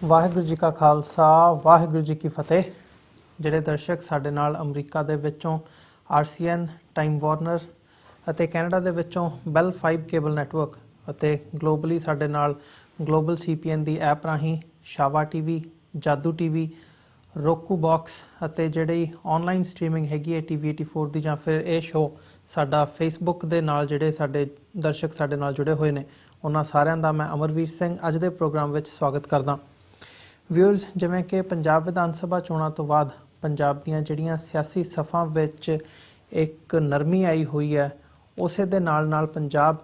ਵਾਹਿਗੁਰੂ जी का खालसा वाहिगुरू जी की फतेह। ਜਿਹੜੇ ਦਰਸ਼ਕ ਸਾਡੇ ਨਾਲ ਅਮਰੀਕਾ ਦੇ ਵਿੱਚੋਂ RCN ਟਾਈਮ ਵਾਰਨਰ ਅਤੇ ਕੈਨੇਡਾ ਦੇ ਵਿੱਚੋਂ ਬੈਲ 5 ਕੇਬਲ ਨੈਟਵਰਕ ਅਤੇ ਗਲੋਬਲੀ ਸਾਡੇ ਨਾਲ ਗਲੋਬਲ CPN ਦੀ ਐਪ ਰਾਹੀਂ ਸ਼ਾਵਾ TV, ਜਾਦੂ TV, roku box ਅਤੇ ਜਿਹੜੀ ਆਨਲਾਈਨ ਸਟ੍ਰੀਮਿੰਗ ਹੈਗੀ ਹੈ TV 84 ਦੀ ਜਾਂ ਫਿਰ ਇਹ ਸ਼ੋਅ ਸਾਡਾ ਫੇਸਬੁੱਕ ਦੇ ਨਾਲ ਜਿਹੜੇ ਸਾਡੇ ਦਰਸ਼ਕ ਸਾਡੇ ਨਾਲ ਜੁੜੇ ਹੋਏ ਨੇ ਉਹਨਾਂ ਸਾਰਿਆਂ ਦਾ ਮੈਂ ਅਮਰਵੀਰ ਸਿੰਘ ਅੱਜ ਦੇ ਪ੍ਰੋਗਰਾਮ ਵਿੱਚ ਸਵਾਗਤ ਕਰਦਾ। ਵਿਊਅਰਸ, ਜਿਵੇਂ ਕਿ ਪੰਜਾਬ ਵਿਧਾਨ ਸਭਾ ਚੋਣਾਂ ਤੋਂ ਬਾਅਦ ਪੰਜਾਬ ਦੀਆਂ ਜਿਹੜੀਆਂ ਸਿਆਸੀ ਸਫਾਂ ਵਿੱਚ ਇੱਕ ਨਰਮੀ ਆਈ ਹੋਈ ਹੈ, ਉਸੇ ਦੇ ਨਾਲ ਨਾਲ ਪੰਜਾਬ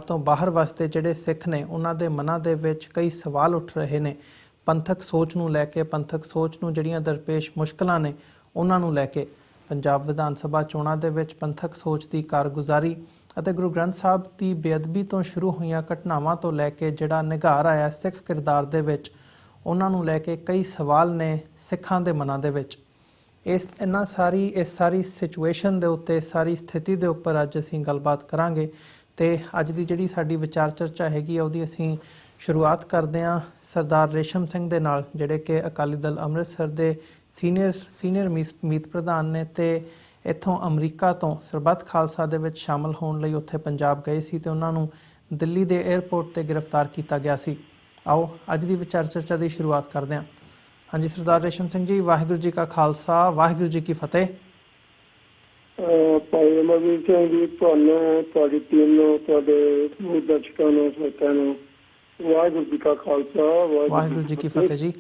ਤੋਂ ਬਾਹਰ ਵਸਦੇ ਜਿਹੜੇ ਸਿੱਖ ਨੇ ਉਹਨਾਂ ਦੇ ਮਨਾਂ ਦੇ ਵਿੱਚ ਕਈ ਸਵਾਲ ਉੱਠ ਰਹੇ ਨੇ ਪੰਥਕ ਸੋਚ ਨੂੰ ਲੈ ਕੇ, ਪੰਥਕ ਸੋਚ ਨੂੰ ਜਿਹੜੀਆਂ ਦਰਪੇਸ਼ ਮੁਸ਼ਕਲਾਂ ਨੇ ਉਹਨਾਂ ਨੂੰ ਲੈ ਕੇ। ਪੰਜਾਬ ਵਿਧਾਨ ਸਭਾ ਚੋਣਾਂ ਦੇ ਵਿੱਚ ਪੰਥਕ ਸੋਚ ਦੀ ਕਾਰਗੁਜ਼ਾਰੀ ਅਤੇ ਗੁਰੂ ਗ੍ਰੰਥ ਸਾਹਿਬ ਦੀ ਬੇਅਦਬੀ ਤੋਂ ਸ਼ੁਰੂ ਹੋਈਆਂ ਘਟਨਾਵਾਂ ਤੋਂ ਲੈ ਕੇ ਜਿਹੜਾ ਨਿਘਾਰ ਆਇਆ ਸਿੱਖ ਕਿਰਦਾਰ ਦੇ ਵਿੱਚ, ਉਹਨਾਂ ਨੂੰ ਲੈ ਕੇ ਕਈ ਸਵਾਲ ਨੇ ਸਿੱਖਾਂ ਦੇ ਮਨਾਂ ਦੇ ਵਿੱਚ। ਇਸ ਸਾਰੀ ਸਿਚੁਏਸ਼ਨ ਦੇ ਉੱਤੇ, ਸਾਰੀ ਸਥਿਤੀ ਦੇ ਉੱਪਰ ਅੱਜ ਅਸੀਂ ਗੱਲਬਾਤ ਕਰਾਂਗੇ ਅਤੇ ਅੱਜ ਦੀ ਜਿਹੜੀ ਸਾਡੀ ਵਿਚਾਰ ਚਰਚਾ ਹੈਗੀ ਆ ਉਹਦੀ ਅਸੀਂ ਸ਼ੁਰੂਆਤ ਕਰਦੇ ਹਾਂ ਸਰਦਾਰ ਰੇਸ਼ਮ ਸਿੰਘ ਦੇ ਨਾਲ, ਜਿਹੜੇ ਕਿ ਅਕਾਲੀ ਦਲ ਅੰਮ੍ਰਿਤਸਰ ਦੇ ਸੀਨੀਅਰ ਮੀਤ ਪ੍ਰਧਾਨ ਨੇ ਅਤੇ ਇੱਥੋਂ ਅਮਰੀਕਾ ਤੋਂ ਸਰਬੱਤ ਖਾਲਸਾ ਦੇ ਵਿੱਚ ਸ਼ਾਮਲ ਹੋਣ ਲਈ ਉੱਥੇ ਪੰਜਾਬ ਗਏ ਸੀ ਅਤੇ ਉਹਨਾਂ ਨੂੰ ਦਿੱਲੀ ਦੇ ਏਅਰਪੋਰਟ 'ਤੇ ਗ੍ਰਿਫਤਾਰ ਕੀਤਾ ਗਿਆ ਸੀ। ਆਓ ਅੱਜ ਦੀ ਵਿਚਾਰ ਚਰਚਾ ਦੀ ਸ਼ੁਰੂਆਤ ਕਰਦੇ ਹਾਂ। ਹਾਂਜੀ ਸਰਦਾਰ ਰੇਸ਼ਮ ਸਿੰਘ ਜੀ, ਵਾਹਿਗੁਰੂ ਜੀ ਕਾ ਖਾਲਸਾ ਵਾਹਿਗੁਰੂ ਜੀ ਕੀ ਫਤਿਹ। ਭਾਈ ਅਮਰਵੀਰ ਸਿੰਘ ਜੀ, ਤੁਹਾਨੂੰ, ਤੁਹਾਡੀ ਟੀਮ ਨੂੰ, ਤੁਹਾਡੇ ਦਰਸ਼ਕਾਂ ਨੂੰ, ਸਰੋਤਿਆਂ ਨੂੰ ਵਾਹਿਗੁਰੂ ਜੀ ਕਾ ਖਾਲਸਾ ਵਾਹਿਗੁਰੂ ਜੀ ਕੀ ਫਤਿਹ ਜੀ।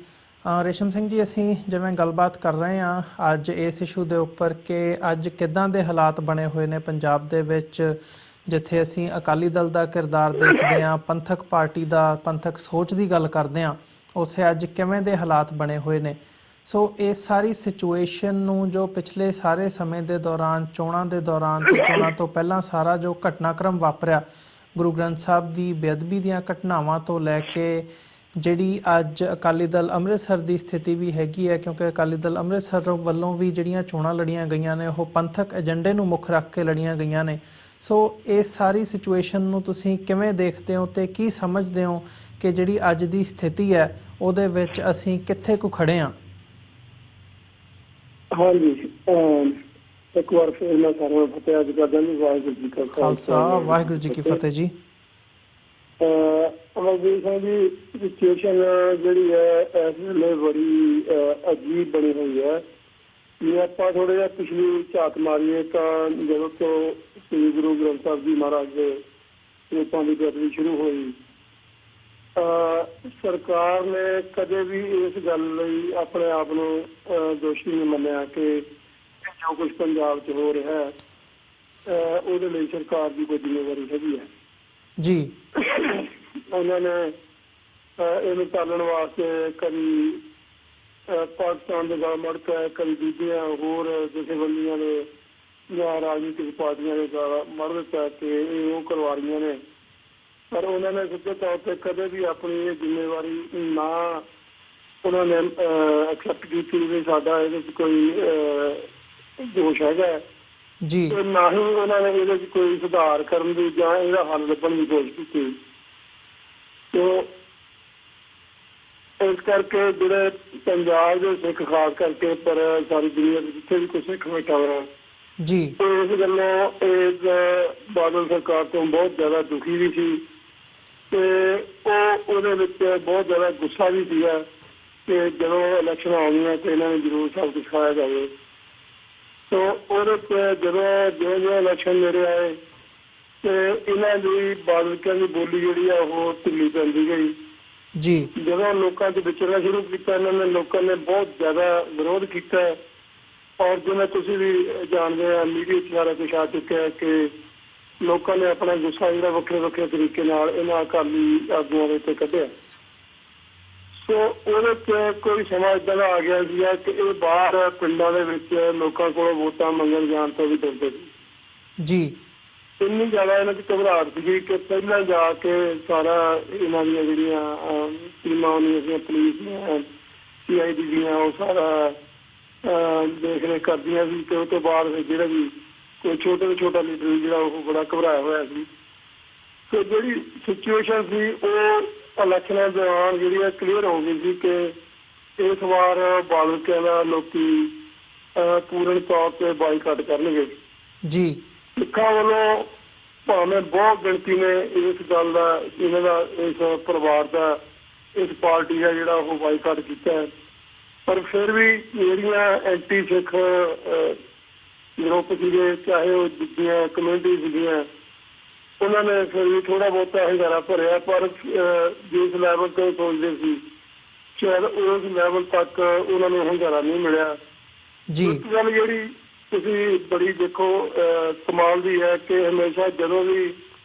ਰੇਸ਼ਮ ਸਿੰਘ ਜੀ, ਅਸੀਂ ਜਿਵੇਂ ਗੱਲਬਾਤ ਕਰ ਰਹੇ ਹਾਂ ਅੱਜ ਇਸ ਇਸ਼ੂ ਦੇ ਉੱਪਰ ਕਿ ਅੱਜ ਕਿੱਦਾਂ ਦੇ ਹਾਲਾਤ ਬਣੇ ਹੋਏ ਨੇ ਪੰਜਾਬ ਦੇ ਵਿੱਚ, ਜਿੱਥੇ ਅਸੀਂ ਅਕਾਲੀ ਦਲ ਦਾ ਕਿਰਦਾਰ ਦੇਖਦੇ ਹਾਂ, ਪੰਥਕ ਪਾਰਟੀ ਦਾ, ਪੰਥਕ ਸੋਚ ਦੀ ਗੱਲ ਕਰਦੇ ਹਾਂ, ਉੱਥੇ ਅੱਜ ਕਿਵੇਂ ਦੇ ਹਾਲਾਤ ਬਣੇ ਹੋਏ ਨੇ। ਸੋ ਇਸ ਸਾਰੀ ਸਿਚੁਏਸ਼ਨ ਨੂੰ ਜੋ ਪਿਛਲੇ ਸਾਰੇ ਸਮੇਂ ਦੇ ਦੌਰਾਨ, ਚੋਣਾਂ ਦੇ ਦੌਰਾਨ ਅਤੇ ਚੋਣਾਂ ਤੋਂ ਪਹਿਲਾਂ ਸਾਰਾ ਜੋ ਘਟਨਾਕ੍ਰਮ ਵਾਪਰਿਆ, ਗੁਰੂ ਗ੍ਰੰਥ ਸਾਹਿਬ ਦੀ ਬੇਅਦਬੀ ਦੀਆਂ ਘਟਨਾਵਾਂ ਤੋਂ ਲੈ ਕੇ ਜਿਹੜੀ ਅੱਜ ਅਕਾਲੀ ਦਲ ਅੰਮ੍ਰਿਤਸਰ ਦੀ ਸਥਿਤੀ ਵੀ ਹੈਗੀ ਹੈ, ਕਿਉਂਕਿ ਅਕਾਲੀ ਦਲ ਅੰਮ੍ਰਿਤਸਰ ਵੱਲੋਂ ਵੀ ਜਿਹੜੀਆਂ ਚੋਣਾਂ ਲੜੀਆਂ ਗਈਆਂ ਨੇ ਉਹ ਪੰਥਕ ਏਜੰਡੇ ਨੂੰ ਮੁੱਖ ਰੱਖ ਕੇ ਲੜੀਆਂ ਗਈਆਂ ਨੇ। ਸੋ ਇਸ ਸਾਰੀ ਸਿਚੁਏਸ਼ਨ ਨੂੰ ਤੁਸੀਂ ਕਿਵੇਂ ਦੇਖਦੇ ਹੋ ਅਤੇ ਕੀ ਸਮਝਦੇ ਹੋ ਕਿ ਜਿਹੜੀ ਅੱਜ ਦੀ ਸਥਿਤੀ ਹੈ ਉਹਦੇ ਵਿੱਚ ਅਸੀਂ ਕਿੱਥੇ ਕੁ ਖੜੇ ਹਾਂ? ਹਾਂਜੀ, ਇੱਕ ਵਾਰ ਫਿਰ ਮੈਂ ਸਾਰਿਆਂ ਨੂੰ ਫਤਿਹ ਅੱਜ ਕਰਦਾ ਜੀ। ਵਾਹਿਗੁਰੂ ਜੀ ਕਾ ਖਾਲਸਾ ਵਾਹਿਗੁਰੂ ਜੀ ਕੀ ਫਤਿਹ ਜੀ। ਅਮਰਜੀਤ ਸਿੰਘ ਜੀ, ਸਿਚੁਏਸ਼ਨ ਜਿਹੜੀ ਹੈ ਇਸ ਵੇਲੇ ਬੜੀ ਅਜੀਬ ਬਣੀ ਹੋਈ ਹੈ। ਜੇ ਆਪਾਂ ਥੋੜ੍ਹਾ ਜਿਹਾ ਪਿਛਲੀ ਝਾਤ ਮਾਰੀਏ ਤਾਂ ਜਦੋਂ ਤੋਂ ਸ੍ਰੀ ਗੁਰੂ ਗ੍ਰੰਥ ਸਾਹਿਬ ਜੀ ਮਹਾਰਾਜ ਦੇ ਰੂਪਾਂ ਦੀ ਬੇਅਦਬੀ ਸ਼ੁਰੂ ਹੋਈ, ਸਰਕਾਰ ਨੇ ਕਦੇ ਵੀ ਇਸ ਗੱਲ ਲਈ ਆਪਣੇ ਆਪ ਨੂੰ ਦੋਸ਼ੀ ਨਹੀਂ ਮੰਨਿਆ ਕਿ ਜੋ ਕੁਛ ਪੰਜਾਬ 'ਚ ਹੋ ਰਿਹਾ ਹੈ ਉਹਦੇ ਲਈ ਸਰਕਾਰ ਦੀ ਕੋਈ ਜ਼ਿੰਮੇਵਾਰੀ ਹੈਗੀ ਹੈ ਜੀ। ਉਹਨਾਂ ਨੇ ਇਹਨੂੰ ਟਾਲਣ ਵਾਸਤੇ ਕਦੀ ਪਾਕਿਸਤਾਨ ਦੇ ਗਲ ਮੜ ਕੇ, ਕਦੀ ਦੂਜੀਆਂ ਹੋਰ ਜਥੇਬੰਦੀਆਂ ਦੇ ਜਾਂ ਰਾਜਨੀਤਿਕ ਪਾਰਟੀਆਂ ਦੇ ਗਲ ਮੜ ਦਿੱਤਾ ਕਿ ਇਹ ਉਹ ਕਰਵਾ ਰਹੀਆਂ ਨੇ, ਪਰ ਉਹਨਾਂ ਨੇ ਸਿੱਧੇ ਤੌਰ 'ਤੇ ਕਦੇ ਵੀ ਆਪਣੀ ਇਹ ਜ਼ਿੰਮੇਵਾਰੀ ਨਾ ਉਹਨਾਂ ਨੇ ਐਕਸੈਪਟ ਕੀਤੀ ਵੀ ਸਾਡਾ ਇਹਦੇ 'ਚ ਕੋਈ ਦੋਸ਼ ਹੈਗਾ ਜੀ, ਨਾ ਹੀ ਉਹਨਾਂ ਨੇ ਇਹਦੇ 'ਚ ਕੋਈ ਸੁਧਾਰ ਕਰਨ ਦੀ ਜਾਂ ਇਹਦਾ ਹੱਲ ਲੱਭਣ ਦੀ ਕੋਸ਼ਿਸ਼ ਕੀਤੀ। ਤੋ ਇਸ ਕਰਕੇ ਜਿਹੜੇ ਪੰਜਾਬ ਦੇ ਸਿੱਖ ਖਾਸ ਕਰਕੇ, ਪਰ ਸਾਰੀ ਦੁਨੀਆ ਦੇ ਜਿੱਥੇ ਵੀ ਕੋਈ ਸਿੱਖ ਬੈਠਾ ਹੋਇਆ ਜੀ, ਇਸ ਗੱਲੋਂ ਇਸ ਬਾਦਲ ਸਰਕਾਰ ਤੋਂ ਬਹੁਤ ਜ਼ਿਆਦਾ ਦੁਖੀ ਵੀ ਸੀ ਤੇ ਉਹਦੇ ਵਿੱਚ ਬਹੁਤ ਜ਼ਿਆਦਾ ਗੁੱਸਾ ਵੀ ਸੀਗਾ ਕਿ ਜਦੋਂ ਇਲੈਕਸ਼ਨ ਆਉਣੀਆਂ ਤੇ ਇਹਨਾਂ ਨੂੰ ਜ਼ਰੂਰ ਸਭ ਕੁਛ ਖਾਇਆ ਜਾਵੇ। ਸੋ ਉਹਦੇ 'ਚ ਜਦੋਂ ਜਿਵੇਂ ਇਲੈਕਸ਼ਨ ਨੇੜੇ ਆਏ ਤੇ ਇਹਨਾਂ ਦੀ ਬਾਦਲਕਿਆਂ ਦੀ ਬੋਲੀ ਜਿਹੜੀ ਆ ਉਹ ਢਿੱਲੀ ਪੈਂਦੀ ਗਈ ਜੀ। ਜਦੋਂ ਲੋਕਾਂ 'ਚ ਵਿਚਰਨਾ ਸ਼ੁਰੂ ਕੀਤਾ ਇਹਨਾਂ ਨੇ, ਲੋਕਾਂ ਨੇ ਬਹੁਤ ਜ਼ਿਆਦਾ ਵਿਰੋਧ ਕੀਤਾ ਔਰ ਜਿਵੇਂ ਤੁਸੀਂ ਵੀ ਜਾਣਦੇ ਆ, ਮੀਡੀਆ 'ਚ ਸਾਰਾ ਕੁਛ ਆ ਚੁੱਕਿਆ ਕਿ ਲੋਕਾਂ ਨੇ ਆਪਣਾ ਗੁੱਸਾ ਜਿਹੜਾ ਵੱਖਰੇ ਵੱਖਰੇ ਤਰੀਕੇ ਨਾਲ ਇਹਨਾਂ ਅਕਾਲੀ ਆਗੂਆਂ ਦੇ ਉੱਤੇ ਕੱਢਿਆ। ਸੋ ਉਹਦੇ 'ਚ ਕੋਈ ਸਮਾਂ ਇੱਦਾਂ ਦਾ ਆ ਗਿਆ ਸੀਗਾ ਕਿ ਇਹ ਬਾਹਰ ਪਿੰਡਾਂ ਦੇ ਵਿੱਚ ਲੋਕਾਂ ਕੋਲੋਂ ਵੋਟਾਂ ਮੰਗਣ ਜਾਣ ਤੋਂ ਵੀ ਡਰਦੇ ਸੀ ਜੀ। ਇੰਨੀ ਜ਼ਿਆਦਾ ਇਹਨਾਂ 'ਚ ਘਬਰਾਹਟ ਸੀਗੀ ਕਿ ਪਹਿਲਾਂ ਜਾ ਕੇ ਸਾਰਾ ਇਹਨਾਂ ਦੀਆਂ ਜਿਹੜੀਆਂ ਟੀਮਾਂ ਹੁੰਦੀਆਂ ਸੀ, ਪੁਲਿਸ ਦੀਆਂ, CID ਦੀਆਂ, ਉਹ ਸਾਰਾ ਦੇਖ ਰੇਖ ਕਰਦੀਆਂ ਸੀ ਤੇ ਉਹ ਤੋਂ ਬਾਅਦ ਜਿਹੜਾ ਵੀ ਕੋਈ ਛੋਟੇ ਤੋਂ ਛੋਟਾ ਲੀਡਰ ਜਿਹੜਾ ਉਹ ਬੜਾ ਘਬਰਾਇਆ ਹੋਇਆ ਸੀ। ਸੋ ਜਿਹੜੀ ਸਿਚੁਏਸ਼ਨ ਸੀ ਉਹ ਇਲੈਕਸ਼ਨਾਂ ਦੌਰਾਨ ਜਿਹੜੀ ਕਲੀਅਰ ਹੋ ਗਈ ਸੀ ਕਿ ਇਸ ਵਾਰ ਬਾਦਲ ਕਹਿੰਦਾ ਲੋਕੀ ਪੂਰਨ ਤੌਰ ਤੇ ਬਾਈਕਾਟ ਕਰਨਗੇ ਜੀ। ਸਿੱਖਾਂ ਵੱਲੋਂ ਭਾਵੇਂ ਬਹੁਤ ਗਿਣਤੀ ਨੇ ਇਸ ਗੱਲ ਦਾ, ਇਹਨਾਂ ਦਾ, ਇਸ ਪਰਿਵਾਰ ਦਾ, ਇਸ ਪਾਰਟੀ ਦਾ ਜਿਹੜਾ ਉਹ ਬਾਈਕਾਟ ਕੀਤਾ ਹੈ, ਪਰ ਫਿਰ ਵੀ ਜਿਹੜੀਆਂ ਐਂਟੀ ਸਿੱਖ ਗਰੁੱਪ ਸੀਗੇ, ਚਾਹੇ ਉਹ ਦੂਜੀਆਂ ਕਮਿਊਨਿਟੀ ਸੀਗੀਆਂ, ਉਹਨਾਂ ਨੇ ਫਿਰ ਵੀ ਥੋੜਾ ਬਹੁਤਾ ਹੰਗਾਰਾ ਭਰਿਆ, ਪਰ ਜਿਸ ਲੈਵਲ ਤੇ ਸੋਚਦੇ ਸੀ ਸ਼ਾਇਦ ਉਸ ਲੈਵਲ ਤੱਕ ਉਹਨਾਂ ਨੂੰ ਹੰਗਾਰਾ ਨਹੀਂ ਮਿਲਿਆ ਜੀ। ਇੱਕ ਗੱਲ ਜਿਹੜੀ ਤੁਸੀਂ ਬੜੀ ਦੇਖੋ ਕਮਾਲ ਦੀ ਹੈ ਕਿ ਹਮੇਸ਼ਾ ਜਦੋਂ ਵੀ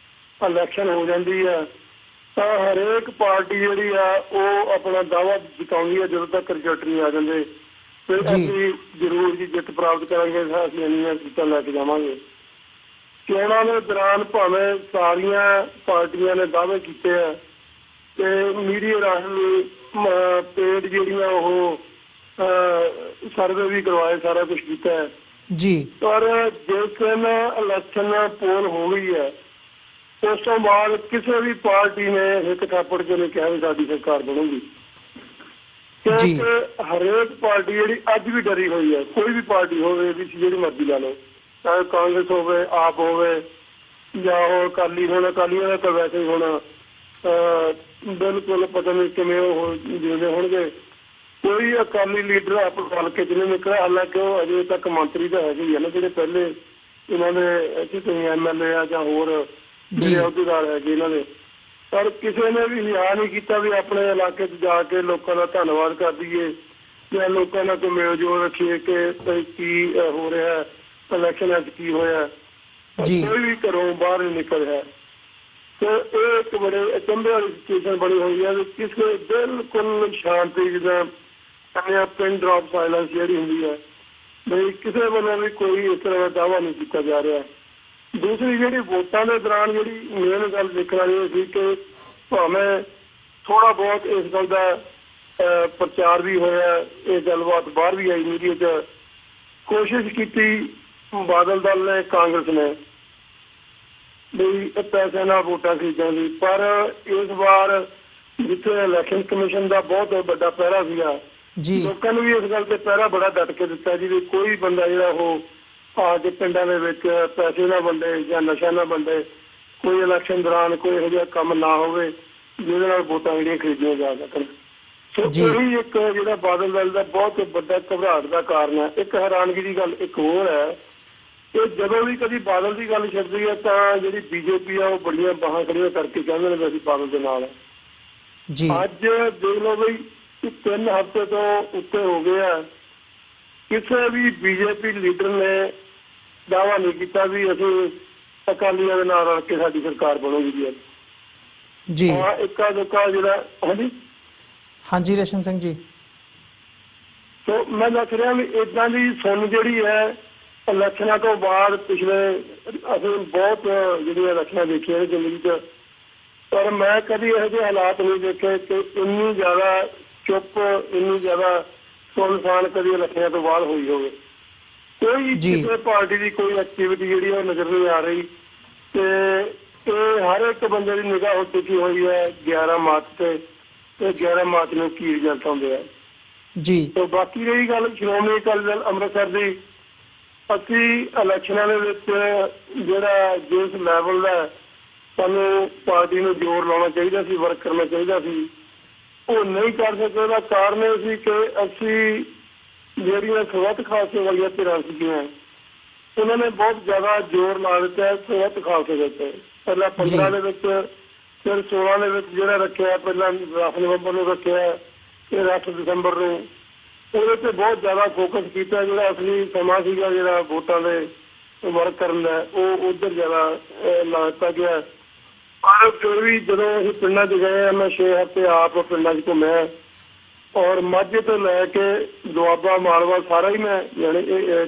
ਇਲੈਕਸ਼ਨ ਹੋ ਜਾਂਦੀ ਹੈ ਤਾਂ ਹਰੇਕ ਪਾਰਟੀ ਜਿਹੜੀ ਆ ਉਹ ਆਪਣਾ ਦਾਅਵਾ ਜਿਤਾਉਂਦੀ ਹੈ ਜਦੋਂ ਤੱਕ ਰਿਜ਼ਲਟ ਨਹੀਂ ਆ ਜਾਂਦੇ, ਫਿਰ ਅਸੀਂ ਜ਼ਰੂਰ ਜੀ ਜਿੱਤ ਪ੍ਰਾਪਤ ਕਰਾਂਗੇ, ਅਸੀਂ ਇੰਨੀਆਂ ਸੀਟਾਂ ਲੈ ਕੇ ਜਾਵਾਂਗੇ। ਚੋਣਾਂ ਦੇ ਦੌਰਾਨ ਭਾਵੇਂ ਸਾਰੀਆਂ ਪਾਰਟੀਆਂ ਨੇ ਦਾਅਵੇ ਕੀਤੇ ਆ ਤੇ ਮੀਡੀਆ ਰਾਹੀਂ ਪੇਡ ਜਿਹੜੀਆਂ ਉਹ ਸਰਵੇ ਵੀ ਕਰਵਾਏ, ਸਾਰਾ ਕੁਛ ਕੀਤਾ ਹੈ ਜੀ, ਪਰ ਜਿਸ ਦਿਨ ਇਲੈਕਸ਼ਨ ਪੋਲ ਹੋ ਗਈ ਹੈ ਉਸ ਤੋਂ ਬਾਅਦ ਕਿਸੇ ਵੀ ਪਾਰਟੀ ਨੇ ਇੱਕ ਥਾਪੜ ਚ ਨਹੀਂ ਕਿਹਾ ਵੀ ਸਾਡੀ ਸਰਕਾਰ ਬਣੂਗੀ, ਕਿਉਂਕਿ ਹਰੇਕ ਪਾਰਟੀ ਜਿਹੜੀ ਅੱਜ ਵੀ ਡਰੀ ਹੋਈ ਹੈ, ਕੋਈ ਵੀ ਪਾਰਟੀ ਹੋਵੇ ਵੀ ਜਿਹੜੀ ਮਰਜ਼ੀ ਲਾ ਲਓ, ਚਾਹੇ ਕਾਂਗਰਸ ਹੋਵੇ, ਆਪ ਹੋਵੇ ਜਾਂ ਉਹ ਅਕਾਲੀ ਹੋਣ, ਅਕਾਲੀਆਂ ਦਾ ਤਾਂ ਵੈਸੇ ਹੀ ਹੁਣ ਬਿਲਕੁਲ ਪਤਾ ਨਹੀਂ ਕਿਵੇਂ ਉਹ ਜਿਉਂਦੇ ਹੋਣਗੇ। ਕੋਈ ਅਕਾਲੀ ਲੀਡਰ ਆਪਣੇ ਹਲਕੇ ਚ ਨਹੀਂ ਨਿਕਲਿਆ, ਹਾਲਾਂਕਿ ਉਹ ਅਜੇ ਤੱਕ ਮੰਤਰੀ ਤਾਂ ਹੈਗੇ ਹੀ ਆ ਨਾ, ਜਿਹੜੇ ਪਹਿਲੇ ਇਹਨਾਂ ਦੇ ਕਿਸੇ MLA ਆ ਜਾਂ ਹੋਰ ਜਿਹੜੇ ਅਹੁਦੇਦਾਰ ਹੈਗੇ ਇਹਨਾਂ ਦੇ, ਪਰ ਕਿਸੇ ਨੇ ਵੀ ਹਿਆ ਨਹੀਂ ਕੀਤਾ ਵੀ ਆਪਣੇ ਇਲਾਕੇ ਚ ਜਾ ਕੇ ਲੋਕਾਂ ਦਾ ਧੰਨਵਾਦ ਕਰ ਦਈਏ ਜਾਂ ਲੋਕਾਂ ਨਾਲ ਕੋਈ ਮੇਲ ਜੋਲ ਰੱਖੀਏ ਕਿ ਕੀ ਹੋ ਰਿਹਾ ਇਲੈਕਸ਼ਨਾਂ ਚ, ਕੀ ਹੋਇਆ। ਕੋਈ ਵੀ ਘਰੋਂ ਬਾਹਰ ਨਹੀਂ ਨਿਕਲ ਰਿਹਾ ਤੇ ਇਹ ਇੱਕ ਬੜੇ ਅਚੰਭੇ ਵਾਲੀ ਸਿਚੁਏਸ਼ਨ ਬਣੀ ਹੋਈ ਹੈ ਵੀ ਕਿਸੇ ਬਿਲਕੁਲ ਸ਼ਾਂਤੀ, ਜਿੱਦਾਂ ਪਿੰਨ ਡ੍ਰੌਪ ਸਾਇਲੈਂਸ ਜਿਹੜੀ ਹੁੰਦੀ ਹੈ, ਬਈ ਕਿਸੇ ਵੱਲੋਂ ਵੀ ਕੋਈ ਇਸ ਤਰ੍ਹਾਂ ਦਾ ਦਾਅਵਾ ਨਹੀਂ ਕੀਤਾ ਜਾ ਰਿਹਾ। ਦੂਸਰੀ ਜਿਹੜੀ ਵੋਟਾਂ ਦੇ ਦੌਰਾਨ ਜਿਹੜੀ ਮੇਨ ਗੱਲ ਦੇਖਣ ਵਾਲੀ ਇਹ ਸੀ ਕਿ ਭਾਵੇਂ ਥੋੜਾ ਬਹੁਤ ਇਸ ਗੱਲ ਦਾ ਪ੍ਰਚਾਰ ਵੀ ਹੋਇਆ, ਇਹ ਗੱਲਬਾਤ ਬਾਹਰ ਵੀ ਆਈ ਮੀਡੀਆ 'ਚ, ਕੋਸ਼ਿਸ਼ ਕੀਤੀ ਬਾਦਲ ਦਲ ਨੇ, ਕਾਂਗਰਸ ਨੇ ਵੀ ਪੈਸੇ ਨਾਲ ਵੋਟਾਂ ਖਰੀਦਣ ਦੀ, ਪਰ ਇਸ ਵਾਰ ਜਿੱਥੇ ਇਲੈਕਸ਼ਨ ਕਮਿਸ਼ਨ ਦਾ ਬਹੁਤ ਵੱਡਾ ਪਹਿਰਾ ਸੀਗਾ, ਲੋਕਾਂ ਨੂੰ ਵੀ ਇਸ ਗੱਲ ਤੇ ਪਹਿਰਾ ਬੜਾ ਡਟ ਕੇ ਦਿੱਤਾ ਜੀ ਵੀ ਕੋਈ ਬੰਦਾ ਜਿਹੜਾ ਉਹ ਆ ਕੇ ਪਿੰਡਾਂ ਦੇ ਵਿੱਚ ਪੈਸੇ ਨਾ ਵੰਡੇ ਜਾਂ ਨਸ਼ਾ ਨਾ ਵੰਡੇ, ਕੋਈ ਇਲੈਕਸ਼ਨ ਦੌਰਾਨ ਕੋਈ ਇਹੋ ਜਿਹਾ ਕੰਮ ਨਾ ਹੋਵੇ ਜਿਹਦੇ ਨਾਲ ਵੋਟਾਂ ਜਿਹੜੀਆਂ ਖਰੀਦੀਆਂ ਜਾ ਸਕਣ। ਸੋ ਇਹੀ ਇੱਕ ਜਿਹੜਾ ਬਾਦਲ ਦਲ ਦਾ ਬਹੁਤ ਵੱਡਾ ਘਬਰਾਹਟ ਦਾ ਕਾਰਨ ਹੈ। ਇੱਕ ਹੈਰਾਨਗੀ ਦੀ ਗੱਲ ਇੱਕ ਹੋਰ ਹੈ ਕਿ ਜਦੋਂ ਵੀ ਕਦੀ ਬਾਦਲ ਦੀ ਗੱਲ ਛਿੜਦੀ ਹੈ ਤਾਂ ਜਿਹੜੀ BJP ਆ ਉਹ ਬੜੀਆਂ ਬਾਹਾਂ ਖੜੀਆਂ ਕਰਕੇ ਕਹਿੰਦੇ ਨੇ ਵੀ ਅਸੀਂ ਬਾਦਲ ਦੇ ਨਾਲ ਹਾਂ। ਅੱਜ ਦੇਖ ਲਓ ਬਈ 3 ਹਫ਼ਤੇ ਤੋਂ ਉੱਤੇ ਹੋ ਗਏ ਆ, ਕਿਸੇ ਵੀ BJP ਲੀਡਰ ਨੇ ਦਾਅਵਾ ਨਹੀਂ ਕੀਤਾ ਵੀ ਅਸੀਂ ਅਕਾਲੀਆਂ ਦੇ ਨਾਲ ਰਲ ਕੇ ਸਾਡੀ ਸਰਕਾਰ ਬਣੂਗੀ ਜੀ। ਇੱਕਾ ਦੁੱਕਾ ਜਿਹੜਾ ਹਾਂਜੀ ਰੇਸ਼ਮ ਸਿੰਘ ਜੀ, ਸੋ ਮੈਂ ਦੱਸ ਰਿਹਾ ਵੀ ਏਦਾਂ ਦੀ ਸੁਣ ਜਿਹੜੀ ਹੈ ਇਲੈਕਸ਼ਨਾਂ ਤੋਂ ਬਾਅਦ ਪਿਛਲੇ ਅਸੀਂ ਬਹੁਤ ਜਿਹੜੀਆਂ ਇਲੈਕਸ਼ਨਾਂ ਦੇਖੀਆਂ ਜ਼ਿੰਦਗੀ 'ਚ, ਪਰ ਮੈਂ ਕਦੀ ਇਹੋ ਜਿਹੇ ਹਾਲਾਤ ਨਹੀਂ ਦੇਖੇ ਕਿ ਇੰਨੀ ਜ਼ਿਆਦਾ ਚੁੱਪ, ਇੰਨੀ ਜ਼ਿਆਦਾ ਸੁੰਨਸਾਨ ਕਦੀ ਇਲੈਕਸ਼ਨਾਂ ਤੋਂ ਬਾਅਦ ਹੋਈ ਹੋਵੇ। ਕੋਈ ਕਿਸੇ ਪਾਰਟੀ ਦੀ ਕੋਈ ਐਕਟੀਵਿਟੀ ਜਿਹੜੀ ਉਹ ਨਜ਼ਰ ਨਹੀਂ ਆ ਰਹੀ ਤੇ ਇਹ ਹਰ ਇੱਕ ਬੰਦੇ ਦੀ ਨਿਗਾਹ ਹੋ ਚੁੱਕੀ ਹੋਈ ਹੈ 11 ਮਾਰਚ ਤੇ 11 ਮਾਰਚ ਨੂੰ ਕੀ ਰਿਜ਼ਲਟ ਆਉਂਦੇ ਆ ਜੀ। ਤੇ ਬਾਕੀ ਰਹੀ ਗੱਲ ਸ਼੍ਰੋਮਣੀ ਅਕਾਲੀ ਦਲ ਅੰਮ੍ਰਿਤਸਰ ਦੀ, ਅਸੀਂ ਇਲੈਕਸ਼ਨਾਂ ਦੇ ਵਿੱਚ ਜਿਹੜਾ ਜਿਸ ਲੈਵਲ ਦਾ ਸਾਨੂੰ ਪਾਰਟੀ ਨੂੰ ਜ਼ੋਰ ਲਾਉਣਾ ਚਾਹੀਦਾ ਸੀ, ਵਰਕ ਕਰਨਾ ਚਾਹੀਦਾ ਸੀ, ਉਹ ਨਹੀਂ ਕਰ ਸਕੇ। ਉਹਦਾ ਕਾਰਨ ਇਹ ਸੀ ਕਿ ਅਸੀਂ ਜਿਹੜੀਆਂ ਸਵੱਤ ਖਾਲਸੇ ਵਾਲੀਆਂ ਧਿਰਾਂ ਸੀਗੀਆਂ ਉਹਨਾਂ ਨੇ ਬਹੁਤ ਜ਼ਿਆਦਾ ਜ਼ੋਰ ਲਾ ਦਿੱਤਾ ਸਵੱਤ ਖਾਲਸੇ ਦੇ ਉੱਤੇ। ਪਹਿਲਾਂ 15 ਦੇ ਵਿੱਚ, ਫਿਰ 16 ਦੇ ਵਿੱਚ ਜਿਹੜਾ ਰੱਖਿਆ, ਪਹਿਲਾਂ 10 ਨਵੰਬਰ ਨੂੰ ਰੱਖਿਆ, ਫਿਰ 8 ਦਸੰਬਰ ਨੂੰ, ਉਹਦੇ ਤੇ ਬਹੁਤ ਜ਼ਿਆਦਾ ਫੋਕਸ ਕੀਤਾ। ਜਿਹੜਾ ਅਸਲੀ ਸਮਾਂ ਸੀਗਾ ਜਿਹੜਾ ਵੋਟਾਂ ਦੇ ਵਰਕ ਕਰਨ ਦਾ, ਉਹ ਉੱਧਰ ਜ਼ਿਆਦਾ ਲਾ ਦਿੱਤਾ ਗਿਆ। ਪਰ ਫਿਰ ਵੀ ਜਦੋਂ ਅਸੀਂ ਪਿੰਡਾਂ 'ਚ ਗਏ ਹਾਂ, ਮੈਂ 6 ਹਫ਼ਤੇ ਆਪ ਪਿੰਡਾਂ 'ਚ ਘੁੰਮਿਆ ਔਰ ਮਾਝੇ ਤੋਂ ਲੈ ਕੇ ਦੁਆਬਾ, ਮਾਲਵਾ ਸਾਰਾ ਹੀ ਮੈਂ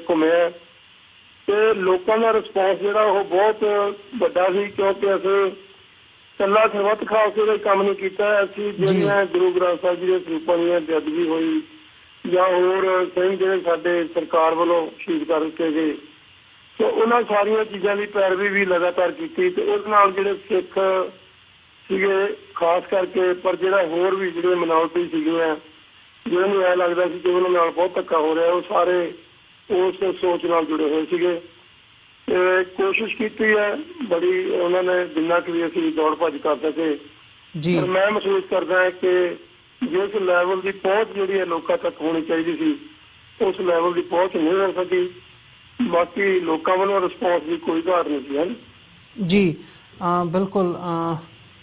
ਘੁੰਮਿਆ ਤੇ ਲੋਕਾਂ ਦਾ ਰਿਸਪੌਂਸ ਜਿਹੜਾ ਉਹ ਬਹੁਤ ਵੱਡਾ ਸੀ, ਕਿਉਂਕਿ ਅਸੀਂ ਇਕੱਲਾ ਸਰਬੱਤ ਖਾਲਸੇ ਦਾ ਕੰਮ ਨਹੀਂ ਕੀਤਾ। ਅਸੀਂ ਜਿਹੜੀਆਂ ਗੁਰੂ ਗ੍ਰੰਥ ਸਾਹਿਬ ਜੀ ਦੇ ਸਰੂਪਾਂ ਦੀਆਂ ਬੇਅਦਬੀ ਹੋਈ ਜਾਂ ਹੋਰ ਸਿੰਘ ਜਿਹੜੇ ਸਾਡੇ ਸਰਕਾਰ ਵੱਲੋਂ ਸ਼ਹੀਦ ਕਰ ਦਿੱਤੇ ਗਏ, ਤੇ ਉਹਨਾਂ ਸਾਰੀਆਂ ਚੀਜ਼ਾਂ ਦੀ ਪੈਰਵੀ ਵੀ ਲਗਾਤਾਰ ਕੀਤੀ ਤੇ ਉਹਦੇ ਨਾਲ ਜਿਹੜੇ ਸੀਗੇ ਖਾਸ ਕਰਕੇ, ਪਰ ਜਿਹੜਾ ਹੋਰ ਵੀ ਜਿਹੜੇ ਮਿਨੋਰਟੀ ਸੀਗੀਆਂ ਜਿਹਨਾਂ ਨੂੰ ਇਹ ਲੱਗਦਾ ਸੀ ਕਿ ਉਹਨਾਂ ਨਾਲ ਬਹੁਤ ਧੱਕਾ ਹੋ ਰਿਹਾ, ਉਹ ਸਾਰੇ ਉਸ ਸੋਚ ਨਾਲ ਜੁੜੇ ਹੋਏ ਸੀਗੇ। ਤੇ ਕੋਸ਼ਿਸ਼ ਕੀਤੀ ਹੈ ਬੜੀ ਉਹਨਾਂ ਨੇ, ਜਿੰਨਾ ਕਿ ਵੀ ਅਸੀਂ ਦੌੜ ਭੱਜ ਕਰ ਸਕੇ। ਪਰ ਮੈਂ ਮਹਿਸੂਸ ਕਰਦਾ ਕਿ ਜਿਸ ਲੈਵਲ ਦੀ ਪਹੁੰਚ ਜਿਹੜੀ ਹੈ ਲੋਕਾਂ ਤੱਕ ਹੋਣੀ ਚਾਹੀਦੀ ਸੀ, ਉਸ ਲੈਵਲ ਦੀ ਪਹੁੰਚ ਨਹੀਂ ਹੋ ਸਕੀ। ਬਾਕੀ ਲੋਕਾਂ ਵੱਲੋਂ ਰਿਸਪੌਂਸ ਦੀ ਕੋਈ ਘਾਟ ਨਹੀਂ ਸੀ। ਹਨ ਜੀ ਬਿਲਕੁਲ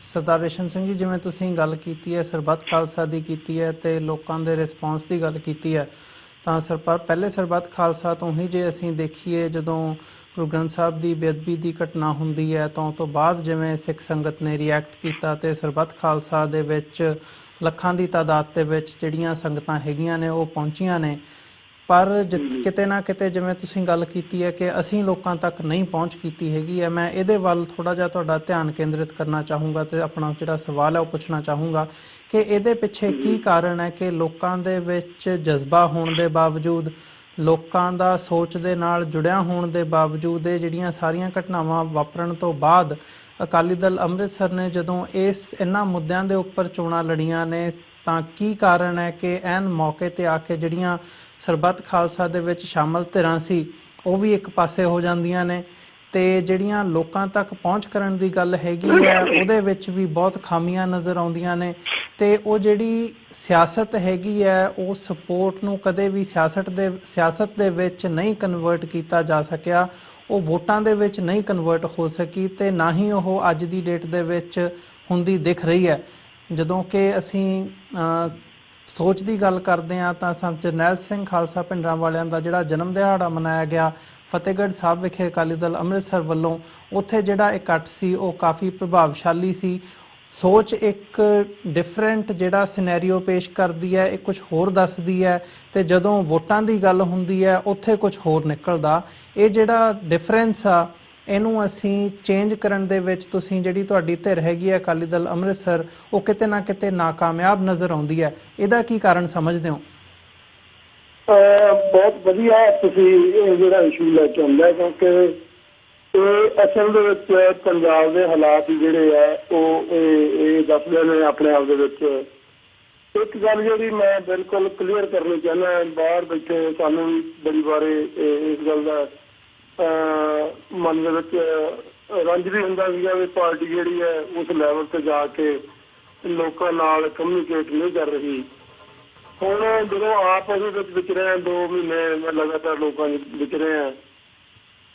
ਸਰਦਾਰ ਰੇਸ਼ਮ ਸਿੰਘ ਜੀ, ਜਿਵੇਂ ਤੁਸੀਂ ਗੱਲ ਕੀਤੀ ਹੈ ਸਰਬੱਤ ਖਾਲਸਾ ਦੀ ਕੀਤੀ ਹੈ ਤੇ ਲੋਕਾਂ ਦੇ ਰਿਸਪੌਂਸ ਦੀ ਗੱਲ ਕੀਤੀ ਹੈ, ਤਾਂ ਪਹਿਲੇ ਸਰਬੱਤ ਖਾਲਸਾ ਤੋਂ ਹੀ ਜੇ ਅਸੀਂ ਦੇਖੀਏ, ਜਦੋਂ ਗੁਰੂ ਗ੍ਰੰਥ ਸਾਹਿਬ ਦੀ ਬੇਅਦਬੀ ਦੀ ਘਟਨਾ ਹੁੰਦੀ ਹੈ ਤਾਂ ਉਸ ਤੋਂ ਬਾਅਦ ਜਿਵੇਂ ਸਿੱਖ ਸੰਗਤ ਨੇ ਰਿਐਕਟ ਕੀਤਾ ਤੇ ਸਰਬੱਤ ਖਾਲਸਾ ਦੇ ਵਿੱਚ ਲੱਖਾਂ ਦੀ ਤਾਦਾਦ ਦੇ ਵਿੱਚ ਜਿਹੜੀਆਂ ਸੰਗਤਾਂ ਹੈਗੀਆਂ ਨੇ ਉਹ ਪਹੁੰਚੀਆਂ ਨੇ। ਪਰ ਕਿਤੇ ਨਾ ਕਿਤੇ ਜਿਵੇਂ ਤੁਸੀਂ ਗੱਲ ਕੀਤੀ ਹੈ ਕਿ ਅਸੀਂ ਲੋਕਾਂ ਤੱਕ ਨਹੀਂ ਪਹੁੰਚ ਕੀਤੀ ਹੈਗੀ ਹੈ, ਮੈਂ ਇਹਦੇ ਵੱਲ ਥੋੜ੍ਹਾ ਜਿਹਾ ਤੁਹਾਡਾ ਧਿਆਨ ਕੇਂਦਰਿਤ ਕਰਨਾ ਚਾਹੂੰਗਾ ਤੇ ਆਪਣਾ ਜਿਹੜਾ ਸਵਾਲ ਹੈ ਉਹ ਪੁੱਛਣਾ ਚਾਹੂੰਗਾ ਕਿ ਇਹਦੇ ਪਿੱਛੇ ਕੀ ਕਾਰਨ ਹੈ ਕਿ ਲੋਕਾਂ ਦੇ ਵਿੱਚ ਜਜ਼ਬਾ ਹੋਣ ਦੇ ਬਾਵਜੂਦ, ਲੋਕਾਂ ਦਾ ਸੋਚ ਦੇ ਨਾਲ ਜੁੜਿਆ ਹੋਣ ਦੇ ਬਾਵਜੂਦ, ਇਹ ਜਿਹੜੀਆਂ ਸਾਰੀਆਂ ਘਟਨਾਵਾਂ ਵਾਪਰਨ ਤੋਂ ਬਾਅਦ ਅਕਾਲੀ ਦਲ ਅੰਮ੍ਰਿਤਸਰ ਨੇ ਜਦੋਂ ਇਹਨਾਂ ਮੁੱਦਿਆਂ ਦੇ ਉੱਪਰ ਚੋਣਾਂ ਲੜੀਆਂ ਨੇ, ਤਾਂ ਕੀ ਕਾਰਨ ਹੈ ਕਿ ਐਨ ਮੌਕੇ 'ਤੇ ਆ ਕੇ ਜਿਹੜੀਆਂ ਸਰਬੱਤ ਖਾਲਸਾ ਦੇ ਵਿੱਚ ਸ਼ਾਮਲ ਧਿਰਾਂ ਸੀ ਉਹ ਵੀ ਇੱਕ ਪਾਸੇ ਹੋ ਜਾਂਦੀਆਂ ਨੇ ਤੇ ਜਿਹੜੀਆਂ ਲੋਕਾਂ ਤੱਕ ਪਹੁੰਚ ਕਰਨ ਦੀ ਗੱਲ ਹੈਗੀ ਹੈ ਉਹਦੇ ਵਿੱਚ ਵੀ ਬਹੁਤ ਖਾਮੀਆਂ ਨਜ਼ਰ ਆਉਂਦੀਆਂ ਨੇ ਤੇ ਉਹ ਜਿਹੜੀ ਸਿਆਸਤ ਹੈਗੀ ਹੈ ਉਹ ਸਪੋਰਟ ਨੂੰ ਕਦੇ ਵੀ ਸਿਆਸਤ ਦੇ ਵਿੱਚ ਨਹੀਂ ਕਨਵਰਟ ਕੀਤਾ ਜਾ ਸਕਿਆ, ਉਹ ਵੋਟਾਂ ਦੇ ਵਿੱਚ ਨਹੀਂ ਕਨਵਰਟ ਹੋ ਸਕੀ ਤੇ ਨਾ ਹੀ ਉਹ ਅੱਜ ਦੀ ਡੇਟ ਦੇ ਵਿੱਚ ਹੁੰਦੀ ਦਿਖ ਰਹੀ ਹੈ। ਜਦੋਂ ਕਿ ਅਸੀਂ ਸੋਚ ਦੀ ਗੱਲ ਕਰਦੇ ਹਾਂ ਤਾਂ ਸੰਤ ਜਰਨੈਲ ਸਿੰਘ ਖਾਲਸਾ ਭਿੰਡਰਾਂ ਵਾਲਿਆਂ ਦਾ ਜਿਹੜਾ ਜਨਮ ਦਿਹਾੜਾ ਮਨਾਇਆ ਗਿਆ ਫਤਿਹਗੜ੍ਹ ਸਾਹਿਬ ਵਿਖੇ ਅਕਾਲੀ ਦਲ ਅੰਮ੍ਰਿਤਸਰ ਵੱਲੋਂ, ਉੱਥੇ ਜਿਹੜਾ ਇਕੱਠ ਸੀ ਉਹ ਕਾਫੀ ਪ੍ਰਭਾਵਸ਼ਾਲੀ ਸੀ। ਸੋਚ ਇੱਕ ਡਿਫਰੈਂਟ ਜਿਹੜਾ ਸਿਨੈਰੀਓ ਪੇਸ਼ ਕਰਦੀ ਹੈ, ਇਹ ਕੁਝ ਹੋਰ ਦੱਸਦੀ ਹੈ ਤੇ ਜਦੋਂ ਵੋਟਾਂ ਦੀ ਗੱਲ ਹੁੰਦੀ ਹੈ ਉੱਥੇ ਕੁਝ ਹੋਰ ਨਿਕਲਦਾ। ਇਹ ਜਿਹੜਾ ਡਿਫਰੈਂਸ ਆ ਇਹਨੂੰ ਅਸੀਂ ਚੇਂਜ ਕਰਨ ਦੇ ਵਿੱਚ ਤੁਸੀਂ ਜਿਹੜੀ ਤੁਹਾਡੀ ਧਿਰ ਹੈਗੀ ਹੈ ਅਕਾਲੀ ਦਲ ਅੰਮ੍ਰਿਤਸਰ, ਉਹ ਕਿਤੇ ਨਾ ਕਿਤੇ ਨਾਕਾਮਯਾਬ ਨਜ਼ਰ ਆਉਂਦੀ ਹੈ। ਇਹਦਾ ਕੀ ਕਾਰਨ ਸਮਝਦੇ ਹੋ? ਬਹੁਤ ਵਧੀਆ ਤੁਸੀਂ ਇਹ ਜਿਹੜਾ ਇਸ਼ੂ ਲੈ ਕੇ ਆਉਂਦਾ, ਕਿਉਂਕਿ ਇਹ ਅਸਲ ਦੇ ਵਿੱਚ ਪੰਜਾਬ ਦੇ ਹਾਲਾਤ ਜਿਹੜੇ ਆ ਉਹ ਇਹ ਦੱਸਦੇ ਨੇ ਆਪਣੇ ਆਪ ਦੇ ਵਿੱਚ। ਇੱਕ ਗੱਲ ਜਿਹੜੀ ਮੈਂ ਬਿਲਕੁਲ ਕਲੀਅਰ ਕਰਨੀ ਚਾਹੁੰਦਾ, ਬਾਹਰ ਬੈਠੇ ਸਾਨੂੰ ਵੀ ਬੜੀ ਵਾਰੇ ਇਸ ਗੱਲ ਦਾ ਮਨ ਦੇ ਵਿੱਚ ਰੰਜ ਵੀ ਹੁੰਦਾ ਸੀਗਾ ਵੀ ਪਾਰਟੀ ਜਿਹੜੀ ਹੈ ਉਸ ਲੈਵਲ ਤੇ ਜਾ ਕੇ ਲੋਕਾਂ ਨਾਲ ਕਮਿਊਨੀਕੇਟ ਨਹੀਂ ਕਰ ਰਹੀ। ਹੁਣ ਜਦੋਂ ਆਪ ਉਹਦੇ ਵਿੱਚ ਵਿਚਰੇ 2 ਮਹੀਨੇ ਮੈਂ ਲਗਾਤਾਰ ਲੋਕਾਂ ਵਿੱਚ ਵਿਚਰੇ ਹਾਂ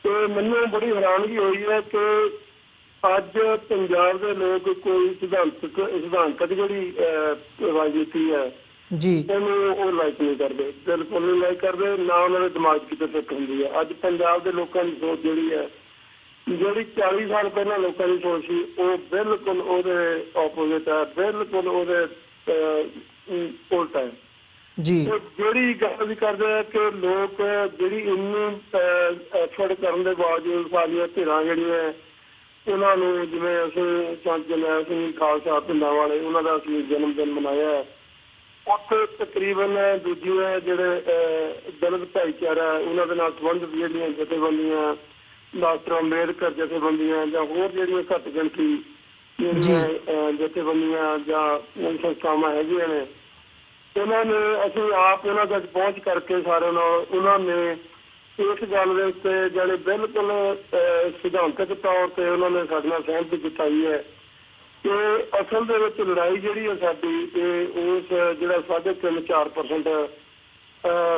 ਤੇ ਮੈਨੂੰ ਬੜੀ ਹੈਰਾਨਗੀ ਹੋਈ ਹੈ ਕਿ ਅੱਜ ਪੰਜਾਬ ਦੇ ਲੋਕ ਕੋਈ ਸਿਧਾਂਤਕ ਜਿਹੜੀ ਰਾਜਨੀਤੀ ਹੈ ਜੀ ਉਹਨੂੰ ਉਹ ਲਾਈਕ ਨਹੀਂ ਕਰਦੇ, ਬਿਲਕੁਲ ਨਹੀਂ ਲਾਈਕ ਕਰਦੇ, ਨਾ ਉਹਨਾਂ ਦੇ ਦਿਮਾਗ 'ਚ ਕਿਤੇ ਫਿੱਟ ਹੁੰਦੀ ਹੈ। ਅੱਜ ਪੰਜਾਬ ਦੇ ਲੋਕਾਂ ਦੀ ਸੋਚ ਜਿਹੜੀ ਹੈ, ਜਿਹੜੀ 40 ਸਾਲ ਪਹਿਲਾਂ ਲੋਕਾਂ ਦੀ ਸੋਚ ਸੀ, ਉਹ ਬਿਲਕੁਲ ਉਹਦੇ ਆਪੋਜ਼ਿਟ ਹੈ, ਬਿਲਕੁਲ ਉਹਦੇ ਉਲਟ ਹੈ ਜੀ। ਜਿਹੜੀ ਗੱਲ ਵੀ ਕਰਦੇ ਆ ਕਿ ਲੋਕ ਜਿਹੜੀ ਇੰਨੀ ਐਫਰਟ ਕਰਨ ਦੇ ਬਾਵਜੂਦ ਸਾਰੀਆਂ ਧਿਰਾਂ ਜਿਹੜੀਆਂ ਉਹਨਾਂ ਨੂੰ, ਜਿਵੇਂ ਅਸੀਂ ਸੰਤ ਜਰਨੈਲ ਸਿੰਘ ਖਾਲਸਾ ਭਿੰਡਰਾਂ ਵਾਲੇ, ਉਹਨਾਂ ਦਾ ਅਸੀਂ ਜਨਮ ਦਿਨ ਮਨਾਇਆ, ਉੱਥੇ ਤਕਰੀਬਨ ਦੂਜੀਆਂ ਜਿਹੜੇ ਦਲਿਤ ਭਾਈਚਾਰਾ ਉਹਨਾਂ ਦੇ ਨਾਲ ਸੰਬੰਧਿਤ ਜਿਹੜੀਆਂ ਜਥੇਬੰਦੀਆਂ, ਡਾਕਟਰ ਅੰਬੇਦਕਰ ਜਥੇਬੰਦੀਆਂ ਜਾਂ ਹੋਰ ਜਿਹੜੀਆਂ ਘੱਟ ਗਿਣਤੀ ਜਿਹੜੀਆਂ ਜਥੇਬੰਦੀਆਂ ਜਾਂ ਸੰਸਥਾਵਾਂ ਹੈਗੀਆਂ ਨੇ, ਉਹਨਾਂ ਨੇ ਅਸੀਂ ਆਪ ਉਹਨਾਂ ਤੱਕ ਪਹੁੰਚ ਕਰਕੇ ਸਾਰਿਆਂ ਨਾਲ ਉਹਨਾਂ ਨੇ ਇਸ ਗੱਲ ਦੇ ਉੱਤੇ ਜਿਹੜੇ ਬਿਲਕੁਲ ਸਿਧਾਂਤਕ ਤੌਰ ਤੇ ਉਹਨਾਂ ਨੇ ਸਾਡੇ ਨਾਲ ਸਹਿਮਤੀ ਜਤਾਈ ਹੈ ਕਿ ਅਸਲ ਦੇ ਵਿੱਚ ਲੜਾਈ ਜਿਹੜੀ ਹੈ ਸਾਡੀ, ਇਹ ਉਸ ਜਿਹੜਾ 3.5-4%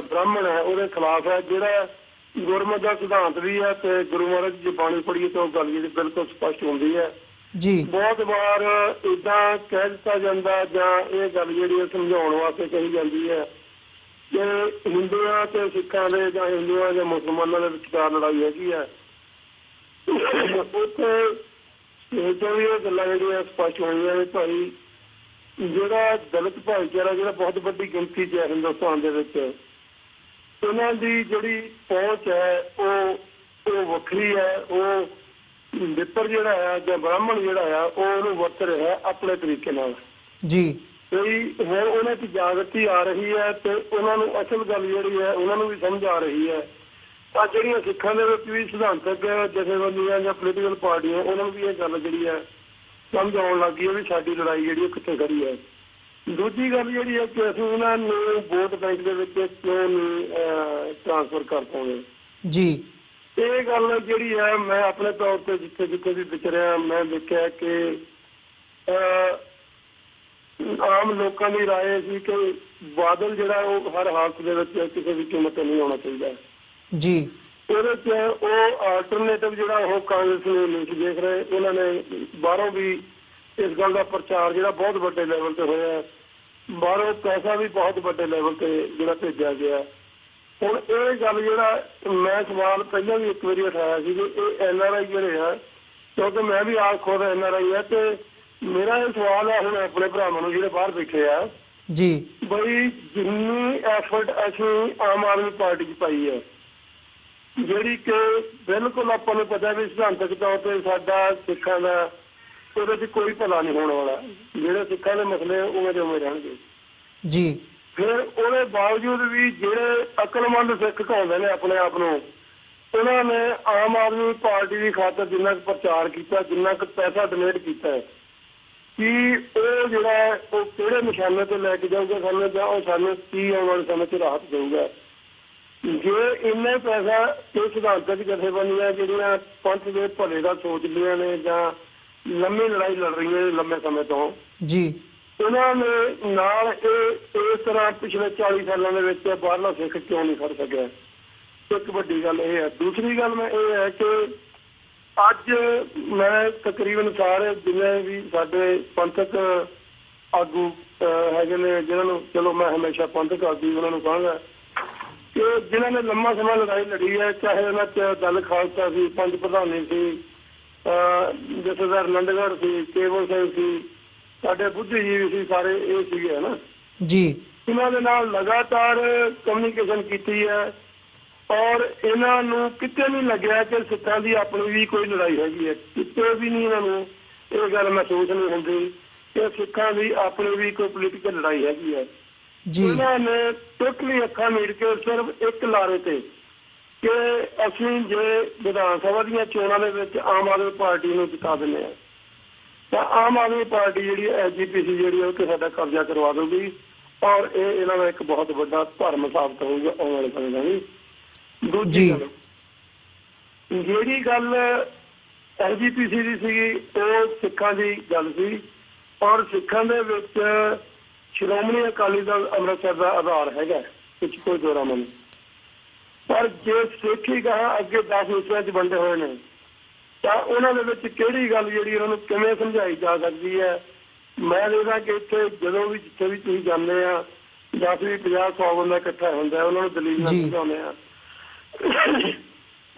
ਬ੍ਰਾਹਮਣ ਹੈ ਉਹਦੇ ਖਿਲਾਫ ਹੈ, ਜਿਹੜਾ ਗੁਰਮਤਿ ਦਾ ਸਿਧਾਂਤ ਵੀ ਹੈ ਤੇ ਗੁਰੂ ਮਹਾਰਾਜ ਦੀ ਬਾਣੀ ਪੜ੍ਹੀਏ ਤਾਂ ਉਹ ਗੱਲ ਜਿਹੜੀ ਬਿਲਕੁਲ ਸਪਸ਼ਟ ਹੁੰਦੀ ਹੈ ਜੀ। ਬਹੁਤ ਵਾਰ ਏਦਾਂ ਕਹਿ ਦਿੱਤਾ ਜਾਂਦਾ ਜਾਂ ਇਹ ਗੱਲ ਜਿਹੜੀ ਹੈ ਸਮਝਾਉਣ ਵਾਸਤੇ ਕਹੀ ਜਾਂਦੀ ਹੈ ਕਿ ਹਿੰਦੂਆਂ ਤੇ ਸਿੱਖਾਂ ਦੇ ਜਾਂ ਹਿੰਦੂਆਂ ਜਾਂ ਮੁਸਲਮਾਨਾਂ ਦੇ ਵਿਚਕਾਰ ਲੜਾਈ ਹੈਗੀ ਹੈ। ਉੱਥੇ ਵੀ ਇਹ ਗੱਲਾਂ ਜਿਹੜੀਆਂ ਸਪਸ਼ਟ ਹੋਈਆਂ ਨੇ ਭਾਈ, ਜਿਹੜਾ ਦਲਿਤ ਭਾਈਚਾਰਾ ਜਿਹੜਾ ਬਹੁਤ ਵੱਡੀ ਗਿਣਤੀ 'ਚ ਹੈ ਹਿੰਦੁਸਤਾਨ ਦੇ ਵਿੱਚ, ਉਹਨਾਂ ਦੀ ਜਿਹੜੀ ਪਹੁੰਚ ਹੈ ਉਹ ਵੱਖਰੀ ਹੈ। ਉਹ ਵਿਪਰ ਜਿਹੜਾ ਹੈ ਜਾਂ ਬ੍ਰਾਹਮਣ ਜਿਹੜਾ ਹੈ ਉਹ ਉਹਨੂੰ ਵਰਤ ਰਿਹਾ ਆਪਣੇ ਤਰੀਕੇ ਨਾਲ ਜੀ। ਕੋਈ ਹੋਰ ਉਹਨਾਂ 'ਚ ਜਾਗਰਤੀ ਆ ਰਹੀ ਹੈ ਤੇ ਉਹਨਾਂ ਨੂੰ ਅਸਲ ਗੱਲ ਜਿਹੜੀ ਹੈ ਉਹਨਾਂ ਨੂੰ ਵੀ ਸਮਝ ਆ ਰਹੀ ਹੈ। ਤਾਂ ਜਿਹੜੀਆਂ ਸਿੱਖਾਂ ਦੇ ਵਿੱਚ ਵੀ ਸਿਧਾਂਤਕ ਜਥੇਬੰਦੀਆਂ ਜਾਂ ਪੋਲੀਟੀਕਲ ਪਾਰਟੀਆਂ, ਉਹਨਾਂ ਨੂੰ ਵੀ ਇਹ ਗੱਲ ਜਿਹੜੀ ਹੈ ਸਮਝ ਆਉਣ ਲੱਗ ਗਈ ਹੈ ਵੀ ਸਾਡੀ ਲੜਾਈ ਜਿਹੜੀ ਉਹ ਕਿੱਥੇ ਖੜੀ ਹੈ। ਦੂਜੀ ਗੱਲ ਜਿਹੜੀ ਹੈ ਕਿ ਅਸੀਂ ਉਹਨਾਂ ਨੂੰ ਵੋਟ ਬੈਂਕ ਦੇ ਵਿੱਚ ਕਿਉਂ ਨਹੀਂ ਟ੍ਰਾਂਸਫਰ ਕਰ ਪਾਉਂਦੇ ਜੀ। ਇਹ ਗੱਲ ਜਿਹੜੀ ਹੈ ਮੈਂ ਆਪਣੇ ਤੌਰ ਤੇ ਜਿੱਥੇ ਜਿੱਥੇ ਵੀ ਵਿਚਰਿਆ ਮੈਂ ਦੇਖਿਆ ਕਿ ਆਮ ਲੋਕਾਂ ਦੀ ਰਾਏ ਸੀ ਕਿ ਬਾਦਲ ਜਿਹੜਾ ਉਹ ਹਰ ਹਾਲਤ ਦੇ ਵਿੱਚ ਕਿਸੇ ਵੀ ਕੀਮਤ ਤੇ ਨਹੀਂ ਆਉਣਾ ਚਾਹੀਦਾ ਜੀ। ਉਹਦੇ ਚ ਉਹ ਆਲਟਰਨੇਟਿਵ ਜਿਹੜਾ ਉਹ ਕਾਂਗਰਸ ਨੂੰ ਨਹੀਂ ਦੇਖ ਰਹੇ। ਉਹਨਾਂ ਨੇ ਬਾਹਰੋਂ ਵੀ ਇਸ ਗੱਲ ਦਾ ਪ੍ਰਚਾਰ ਜਿਹੜਾ ਬਹੁਤ ਵੱਡੇ ਲੈਵਲ ਤੇ ਹੋਇਆ, ਬਾਹਰੋਂ ਪੈਸਾ ਵੀ ਬਹੁਤ ਵੱਡੇ ਲੈਵਲ ਤੇ ਜਿਹੜਾ ਭੇਜਿਆ ਗਿਆ। ਹੁਣ ਇਹ ਗੱਲ ਜਿਹੜਾ ਮੈਂ ਸਵਾਲ ਪਹਿਲਾਂ ਵੀ ਇੱਕ ਵਾਰੀ ਉਠਾਇਆ ਸੀ ਕਿ ਇਹ NRI ਜਿਹੜੇ ਆ, ਕਿਉਂਕਿ ਮੈਂ ਵੀ ਆਪ ਖੁਦ NRI ਆ, ਤੇ ਮੇਰਾ ਇਹ ਸਵਾਲ ਹੈ ਹੁਣ ਆਪਣੇ ਭਰਾਵਾਂ ਨੂੰ ਜਿਹੜੇ ਬਾਹਰ ਬੈਠੇ ਆ ਜੀ, ਬਈ ਜਿੰਨੀ ਐਫਰਟ ਅਸੀਂ ਆਮ ਆਦਮੀ ਪਾਰਟੀ 'ਚ ਪਾਈ ਹੈ, ਜਿਹੜੀ ਕਿ ਬਿਲਕੁਲ ਆਪਾਂ ਨੂੰ ਪਤਾ ਵੀ ਸਿਧਾਂਤਕ ਤੌਰ ਤੇ ਸਾਡਾ ਸਿੱਖਾਂ ਦਾ ਉਹਦੇ 'ਚ ਕੋਈ ਭਲਾ ਨਹੀਂ ਹੋਣ ਵਾਲਾ, ਜਿਹੜੇ ਸਿੱਖਾਂ ਦੇ ਮਸਲੇ ਉਵੇਂ ਦੇ ਉਵੇਂ ਰਹਿਣਗੇ ਜੀ। ਫਿਰ ਉਹਦੇ ਬਾਵਜੂਦ ਵੀ ਜਿਹੜੇ ਅਕਲਮੰਦ ਸਿੱਖ ਕਹਾਉਂਦੇ ਨੇ ਆਪਣੇ ਆਪ ਨੂੰ, ਉਹਨਾਂ ਨੇ ਆਮ ਆਦਮੀ ਪਾਰਟੀ ਦੀ ਖਾਤਰ ਜਿੰਨਾ ਕੁ ਪ੍ਰਚਾਰ ਕੀਤਾ, ਜਿੰਨਾ ਕੁ ਪੈਸਾ ਡੋਨੇਟ ਕੀਤਾ, ਕਿ ਉਹ ਜਿਹੜਾ ਉਹ ਕਿਹੜੇ ਨਿਸ਼ਾਨੇ ਤੇ ਲੈ ਕੇ ਜਾਊਗਾ ਸਾਨੂੰ, ਜਾਂ ਉਹ ਸਾਨੂੰ ਕੀ ਆਉਣ ਵਾਲੇ ਸਮੇਂ 'ਚ ਰਾਹਤ ਦੇਊਗਾ। ਜੇ ਇੰਨਾ ਪੈਸਾ ਇਹ ਸਿਧਾਂਤਕ ਜਥੇਬੰਦੀਆਂ ਜਿਹੜੀਆਂ ਪੰਥ ਦੇ ਭਲੇ ਦਾ ਸੋਚਦੀਆਂ ਨੇ ਜਾਂ ਲੰਮੀ ਲੜਾਈ ਲੜ ਰਹੀਆਂ ਨੇ ਲੰਮੇ ਸਮੇਂ ਤੋਂ ਜੀ, ਉਹਨਾਂ ਨੇ ਨਾਲ ਇਹ ਇਸ ਤਰ੍ਹਾਂ ਪਿਛਲੇ 40 ਸਾਲਾਂ ਦੇ ਵਿੱਚ ਬਾਹਰਲਾ ਸਿੱਖ ਕਿਉਂ ਨਹੀਂ ਖੜ ਸਕਿਆ। ਇੱਕ ਵੱਡੀ ਗੱਲ ਇਹ ਹੈ। ਦੂਸਰੀ ਗੱਲ ਮੈਂ ਇਹ ਹੈ ਕਿ ਅੱਜ ਮੈਂ ਤਕਰੀਬਨ ਸਾਰੇ ਜਿੰਨੇ ਵੀ ਸਾਡੇ ਪੰਥਕ ਆਗੂ ਹੈਗੇ ਨੇ, ਜਿਹਨਾਂ ਨੂੰ ਚਲੋ ਮੈਂ ਹਮੇਸ਼ਾ ਪੰਥਕ ਆਗੂ ਉਹਨਾਂ ਨੂੰ ਕਹਾਂਗਾ ਕਿ ਜਿਨ੍ਹਾਂ ਨੇ ਲੰਮਾ ਸਮਾਂ ਲੜਾਈ ਲੜੀ ਹੈ, ਚਾਹੇ ਉਹਨਾਂ 'ਚ ਦਲ ਖਾਲਸਾ ਸੀ, ਪੰਜ ਪ੍ਰਧਾਨੀ ਸੀ, ਜਥੇਦਾਰ ਨੰਦਗੜ੍ਹ ਸੀ, ਕੇਵਲ ਸਿੰਘ ਸੀ, ਸਾਡੇ ਬੁੱਧੀਜੀਵੀ ਸੀ, ਸਾਰੇ ਇਹ ਸੀਗੇ ਨਾ ਜੀ। ਇਹਨਾਂ ਦੇ ਨਾਲ ਲਗਾਤਾਰ ਕਮਿਊਨੀਕੇਸ਼ਨ ਕੀਤੀ ਹੈ ਔਰ ਇਹਨਾਂ ਨੂੰ ਕਿਤੇ ਨਹੀਂ ਲੱਗਿਆ ਕਿ ਸਿੱਖਾਂ ਦੀ ਆਪਣੀ ਵੀ ਕੋਈ ਲੜਾਈ ਹੈਗੀ ਹੈ। ਕਿਤੇ ਵੀ ਨਹੀਂ ਇਹਨਾਂ ਨੂੰ ਇਹ ਗੱਲ ਮਹਿਸੂਸ ਨਹੀਂ ਹੁੰਦੀ ਕਿ ਸਿੱਖਾਂ ਦੀ ਆਪਣੀ ਵੀ ਕੋਈ ਪੋਲੀਟੀਕਲ ਲੜਾਈ ਹੈਗੀ ਹੈ ਜੀ। ਇਹਨਾਂ ਨੇ ਟੋਟਲੀ ਅੱਖਾਂ ਮੀਟ ਕੇ ਸਿਰਫ ਇੱਕ ਲਾਰੇ ਤੇ ਕਿ ਅਸੀਂ ਜੇ ਵਿਧਾਨ ਸਭਾ ਦੀਆਂ ਚੋਣਾਂ ਦੇ ਵਿੱਚ ਆਮ ਆਦਮੀ ਪਾਰਟੀ ਨੂੰ ਜਿਤਾ ਦਿੰਦੇ ਹਾਂ ਤਾਂ ਆਮ ਆਦਮੀ ਪਾਰਟੀ ਜਿਹੜੀ SGPC ਜਿਹੜੀ ਉਹ ਤੇ ਸਾਡਾ ਕਬਜ਼ਾ ਕਰਵਾ ਦਊਗੀ ਔਰ ਇਹ ਇਹਨਾਂ ਦਾ ਇੱਕ ਬਹੁਤ ਵੱਡਾ ਧਰਮ ਸਾਬਤ ਹੋਊਗਾ ਆਉਣ ਵਾਲੇ ਸਮੇਂ ਦਾ ਵੀ। ਦੂਜੀ ਗੱਲ ਜਿਹੜੀ ਗੱਲ SGPC ਦੀ ਸੀਗੀ ਉਹ ਸਿੱਖਾਂ ਦੀ ਗੱਲ ਸੀ ਔਰ ਸਿੱਖਾਂ ਦੇ ਵਿੱਚ ਸ਼੍ਰੋਮਣੀ ਅਕਾਲੀ ਦਲ ਅੰਮ੍ਰਿਤਸਰ ਦਾ ਆਧਾਰ ਹੈਗਾ, ਵਿੱਚ ਕੋਈ ਦੋਰਾ ਨਹੀਂ। ਪਰ ਜੇ ਸਿੱਖ ਹੀ ਕਹਾਂ ਅੱਗੇ 10 ਹਿੱਸਿਆਂ 'ਚ ਵੰਡੇ ਹੋਏ ਨੇ ਤਾਂ ਉਹਨਾਂ ਦੇ ਵਿੱਚ ਕਿਹੜੀ ਗੱਲ ਜਿਹੜੀ ਉਹਨਾਂ ਨੂੰ ਕਿਵੇਂ ਸਮਝਾਈ ਜਾ ਸਕਦੀ ਹੈ। ਮੈਂ ਦੇਖਦਾ ਕਿ ਇੱਥੇ ਜਦੋਂ ਵੀ ਜਿੱਥੇ ਵੀ ਤੁਸੀਂ ਜਾਂਦੇ ਆ 10 ਵੀ 50-100 ਬੰਦਾ ਇਕੱਠਾ ਹੁੰਦਾ, ਉਹਨਾਂ ਨੂੰ ਦਲੀਲ ਨਾਲ ਸਮਝਾਉਂਦੇ ਆ।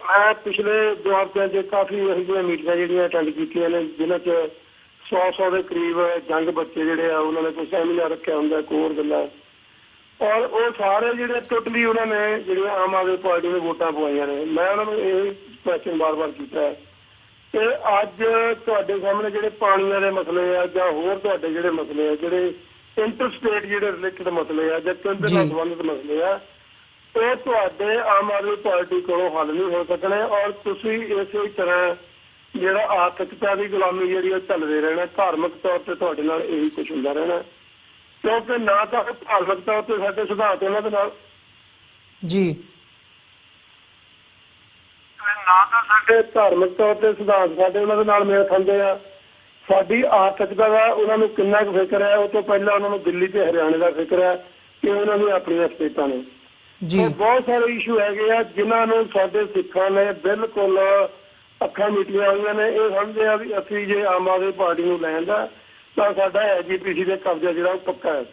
ਮੈਂ ਪਿਛਲੇ 2 ਹਫ਼ਤਿਆਂ 'ਚ ਕਾਫੀ ਇਹੋ ਜਿਹੀਆਂ ਮੀਟਿੰਗਾਂ ਜਿਹੜੀਆਂ ਅਟੈਂਡ ਕੀਤੀਆਂ ਨੇ ਜਿਨ੍ਹਾਂ 'ਚ 100 ਦੇ ਕਰੀਬ ਜੰਗ ਬੱਚੇ ਜਿਹੜੇ ਆ ਉਹਨਾਂ ਨੇ ਕੋਈ ਸੈਮੀਨਾਰ ਰੱਖਿਆ ਹੁੰਦਾ, ਕੋਰ ਗੱਲਾਂ, ਔਰ ਉਹ ਸਾਰੇ ਜਿਹੜੇ ਟੋਟਲੀ ਉਹਨਾਂ ਨੇ ਜਿਹੜੀਆਂ ਆਮ ਆਦਮੀ ਪਾਰਟੀ ਨੂੰ ਵੋਟਾਂ ਪਵਾਈਆਂ ਨੇ। ਮੈਂ ਉਹਨਾਂ ਨੂੰ ਇਹ ਕੁਐਸਚਨ ਬਾਰ-ਬਾਰ ਕੀਤਾ ਕਿ ਅੱਜ ਤੁਹਾਡੇ ਸਾਹਮਣੇ ਜਿਹੜੇ ਪਾਣੀਆਂ ਦੇ ਮਸਲੇ ਆ ਜਾਂ ਹੋਰ ਤੁਹਾਡੇ ਜਿਹੜੇ ਮਸਲੇ ਆ, ਜਿਹੜੇ ਇੰਟਰ ਸਟੇਟ ਜਿਹੜੇ ਰਿਲੇਟਡ ਮਸਲੇ ਆ ਜਾਂ ਕੇਂਦਰ ਨਾਲ ਸੰਬੰਧਿਤ ਮਸਲੇ ਆ, ਉਹ ਤੁਹਾਡੇ ਆਮ ਆਦਮੀ ਪਾਰਟੀ ਕੋਲੋਂ ਹੱਲ ਨਹੀਂ ਹੋ ਸਕਣੇ ਔਰ ਤੁਸੀਂ ਇਸੇ ਤਰ੍ਹਾਂ ਜਿਹੜਾ ਆਰਥਿਕਤਾ ਦੀ ਗੁਲਾਮੀ ਜਿਹੜੀ ਉਹ ਚੱਲਦੇ ਰਹਿਣਾ, ਧਾਰਮਿਕ ਤੌਰ ਤੇ ਤੁਹਾਡੇ ਨਾਲ ਇਹੀ ਕੁਛ ਹੁੰਦਾ ਰਹਿਣਾ। ਕਿਉਂਕਿ ਨਾ ਤਾਂ ਧਾਰਮਿਕ ਤੌਰ ਤੇ ਸਾਡੇ ਸਿਧਾਂਤ ਉਹਨਾਂ ਦੇ ਨਾਲ ਜੀ, ਨਾ ਤਾਂ ਸਾਡੇ ਧਾਰਮਿਕ ਤੌਰ ਤੇ ਸਿਧਾਂਤ ਸਾਡੇ ਉਹਨਾਂ ਦੇ ਨਾਲ ਮੇਲ ਖਾਂਦੇ ਆ। ਸਾਡੀ ਆਰਥਿਕਤਾ ਦਾ ਉਹਨਾਂ ਨੂੰ ਕਿੰਨਾ ਕੁ ਫਿਕਰ ਹੈ, ਉਹ ਤੋਂ ਪਹਿਲਾਂ ਉਹਨਾਂ ਨੂੰ ਦਿੱਲੀ ਤੇ ਹਰਿਆਣੇ ਦਾ ਫਿਕਰ ਹੈ ਕਿ ਉਹਨਾਂ ਦੀਆਂ ਆਪਣੀਆਂ ਸਟੇਟਾਂ ਨੇ ਜੀ। ਬਹੁਤ ਸਾਰੇ ਇਸ਼ੂ ਹੈਗੇ ਆ ਜਿਨ੍ਹਾਂ ਨੂੰ ਸਾਡੇ ਸਿੱਖਾਂ ਨੇ ਬਿਲਕੁਲ ਅੱਖਾਂ ਮੀਟੀਆਂ ਹੋਈਆਂ ਨੇ। ਇਹ ਸਮਝਦੇ ਆ ਵੀ ਅਸੀਂ ਜੇ ਆਮ ਆਦਮੀ ਪਾਰਟੀ ਨੂੰ ਲੈਣ ਦਾ ਤਾਂ ਸਾਡਾ SGPC ਦੇ ਕਬਜ਼ਾ ਜਿਹੜਾ ਉਹ ਪੱਕਾ ਹੈ।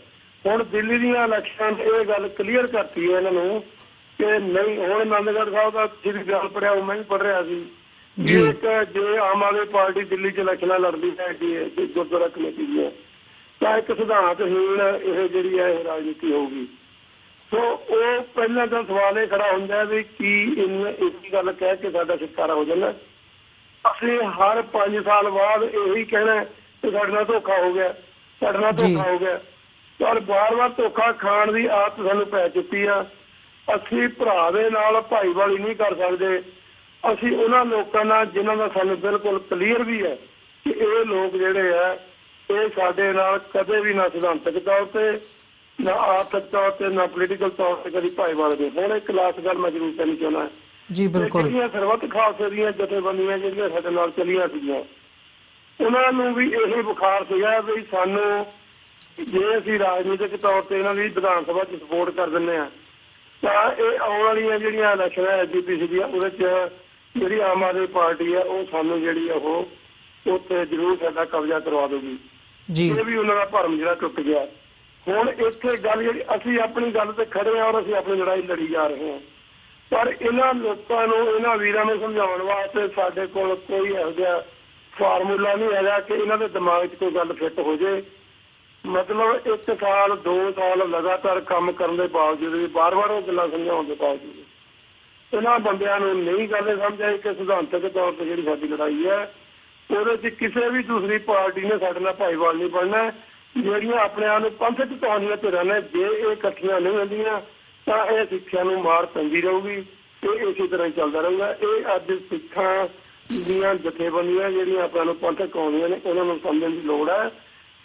ਹੁਣ ਦਿੱਲੀ ਦੀਆਂ ਇਲੈਕਸ਼ਨ ਇਹ ਗੱਲ ਕਲੀਅਰ ਕਰਤੀ ਹੈ ਇਹਨਾਂ ਨੂੰ ਕਿ ਨਹੀਂ। ਹੁਣ ਆਨੰਦਗੜ੍ਹ ਸਾਹਿਬ ਦਾ ਜਿਹੜੀ ਗੱਲ ਪੜਿਆ ਉਹ ਮੈਂ ਵੀ ਪੜ੍ਹ ਰਿਹਾ ਸੀ ਜੇ ਆਮ ਆਦਮੀ ਪਾਰਟੀ ਦਿੱਲੀ 'ਚ ਇਲੈਕਸ਼ਨਾਂ ਲੜਦੀ ਹੈ ਗੁਰਦੁਆਰਾ ਕਮੇਟੀ ਦੀਆਂ ਤਾਂ ਇੱਕ ਸਿਧਾਂਤਹੀਣ ਇਹ ਜਿਹੜੀ ਹੈ ਇਹ ਰਾਜਨੀਤੀ ਹੋਊਗੀ। ਸੋ ਉਹ ਪਹਿਲਾਂ ਤਾਂ ਸਵਾਲ ਇਹ ਖੜਾ ਹੁੰਦਾ ਵੀ ਕੀ ਇਸੀ ਗੱਲ ਕਹਿ ਕੇ ਸਾਡਾ ਛੁਟਕਾਰਾ ਹੋ ਜਾਂਦਾ। ਅਸੀਂ ਹਰ 5 ਸਾਲ ਬਾਅਦ ਇਹੀ ਕਹਿਣਾ ਕਿ ਸਾਡੇ ਨਾਲ ਧੋਖਾ ਹੋ ਗਿਆ, ਸਾਡੇ ਨਾਲ ਧੋਖਾ ਹੋ ਗਿਆ, ਪਰ ਵਾਰ-ਵਾਰ ਧੋਖਾ ਖਾਣ ਦੀ ਆਦਤ ਸਾਨੂੰ ਪੈ ਚੁੱਕੀ ਆ। ਅਸੀਂ ਭਰਾ ਦੇ ਨਾਲ ਭਾਈਵਾਲੀ ਨਹੀਂ ਕਰ ਸਕਦੇ। ਅਸੀਂ ਉਹਨਾਂ ਲੋਕਾਂ ਨਾਲ ਜਿਨ੍ਹਾਂ ਦਾ ਸਾਨੂੰ ਬਿਲਕੁਲ ਕਲੀਅਰ ਵੀ ਹੈ ਕਿ ਇਹ ਲੋਕ ਜਿਹੜੇ ਆ ਇਹ ਸਾਡੇ ਨਾਲ ਕਦੇ ਵੀ ਨਾ ਸਿਧਾਂਤਕ ਤੌਰ ਤੇ, ਨਾ ਆਰਥਿਕ ਤੌਰ ਤੇ, ਨਾ ਪੋਲੀਟੀਕਲ ਤੌਰ ਤੇ ਕਦੀ ਭਾਈਵਾਲ ਦੇ। ਹੁਣ ਇੱਕ ਲਾਸਟ ਗੱਲ ਮੈਂ ਜ਼ਰੂਰ ਕਰਨੀ ਚਾਹੁੰਦਾ ਜੀ, ਬਿਲਕੁਲ। ਜਿਹੜੀਆਂ ਸਰਬੱਤ ਖਾਲਸੇ ਦੀਆਂ ਜਥੇਬੰਦੀਆਂ ਜਿਹੜੀਆਂ ਸਾਡੇ ਨਾਲ ਚੱਲੀਆਂ ਸੀਗੀਆਂ, ਉਹਨਾਂ ਨੂੰ ਵੀ ਇਹ ਬੁਖਾਰ ਸੀਗਾ ਵੀ ਸਾਨੂੰ ਜੇ ਅਸੀਂ ਰਾਜਨੀਤਿਕ ਤੌਰ ਤੇ ਇਹਨਾਂ ਦੀ ਵਿਧਾਨ ਸਭਾ 'ਚ ਸਪੋਰਟ ਕਰ ਦਿੰਦੇ ਹਾਂ ਤਾਂ ਇਹ ਆਉਣ ਵਾਲੀਆਂ ਜਿਹੜੀਆਂ ਇਲੈਕਸ਼ਨ ਹੈ ਐਸਜੀਪੀਸੀ ਦੀਆਂ, ਉਹਦੇ 'ਚ ਜਿਹੜੀ ਆਮ ਆਦਮੀ ਪਾਰਟੀ ਹੈ ਉਹ ਸਾਨੂੰ ਜਿਹੜੀ ਉਹ ਉੱਥੇ ਜ਼ਰੂਰ ਸਾਡਾ ਕਬਜ਼ਾ ਕਰਵਾ ਦੇਊਗੀ ਜੀ। ਇਹ ਵੀ ਉਹਨਾਂ ਦਾ ਭਰਮ ਜਿਹੜਾ ਟੁੱਟ ਗਿਆ। ਹੁਣ ਇੱਥੇ ਗੱਲ ਜਿਹੜੀ ਅਸੀਂ ਆਪਣੀ ਗੱਲ ਤੇ ਖੜੇ ਹਾਂ ਔਰ ਅਸੀਂ ਆਪਣੀ ਲੜਾਈ ਲੜੀ ਜਾ ਰਹੇ ਹਾਂ, ਪਰ ਇਹਨਾਂ ਲੋਕਾਂ ਨੂੰ, ਇਹਨਾਂ ਵੀਰਾਂ ਨੂੰ ਸਮਝਾਉਣ ਵਾਸਤੇ ਸਾਡੇ ਕੋਲ ਕੋਈ ਇਹੋ ਜਿਹਾ ਫਾਰਮੂਲਾ ਨਹੀਂ ਹੈਗਾ ਕਿ ਇਹਨਾਂ ਦੇ ਦਿਮਾਗ 'ਚ ਕੋਈ ਗੱਲ ਫਿੱਟ ਹੋ ਜੇ। ਮਤਲਬ 1 ਸਾਲ 2 ਸਾਲ ਲਗਾਤਾਰ ਕੰਮ ਕਰਨ ਦੇ ਬਾਵਜੂਦ ਵੀ ਬਾਰ-ਬਾਰ ਉਹ ਗੱਲਾਂ ਸਮਝਾਉਣ ਦੇ ਬਾਵਜੂਦ ਇਹਨਾਂ ਬੰਦਿਆਂ ਨੂੰ ਨਹੀਂ ਗੱਲ ਸਮਝ ਆਈ ਕਿ ਸਿਧਾਂਤਕ ਤੌਰ ਤੇ ਜਿਹੜੀ ਸਾਡੀ ਲੜਾਈ ਹੈ ਉਹਦੇ 'ਚ ਕਿਸੇ ਵੀ ਦੂਸਰੀ ਪਾਰਟੀ ਨੇ ਸਾਡੇ ਨਾਲ ਭਾਈਵਾਲ ਨਹੀਂ ਬਣਨਾ। ਜਿਹੜੀਆਂ ਆਪਣੇ ਆਪ ਨੂੰ ਪੰਥਕ ਕਹਾਣੀਆਂ ਧਿਰਾਂ ਨੇ, ਜੇ ਇਹ ਇਕੱਠੀਆਂ ਨਹੀਂ ਹੁੰਦੀਆਂ ਤਾਂ ਇਹ ਸਿੱਖਿਆ ਨੂੰ ਮਾਰ ਪੈਂਦੀ ਰਹੂਗੀ। ਇਹ ਇਸੇ ਤਰ੍ਹਾਂ ਹੀ ਚੱਲਦਾ ਰਹੂਗਾ। ਇਹ ਅੱਜ ਸਿੱਖਾਂ ਦੀਆਂ ਜਥੇਬੰਦੀਆਂ ਜਿਹੜੀਆਂ ਆਪਾਂ ਨੂੰ ਪੰਥਕ ਕਹਾਣੀਆਂ ਨੇ ਉਹਨਾਂ ਨੂੰ ਸਮਝਣ ਦੀ ਲੋੜ ਹੈ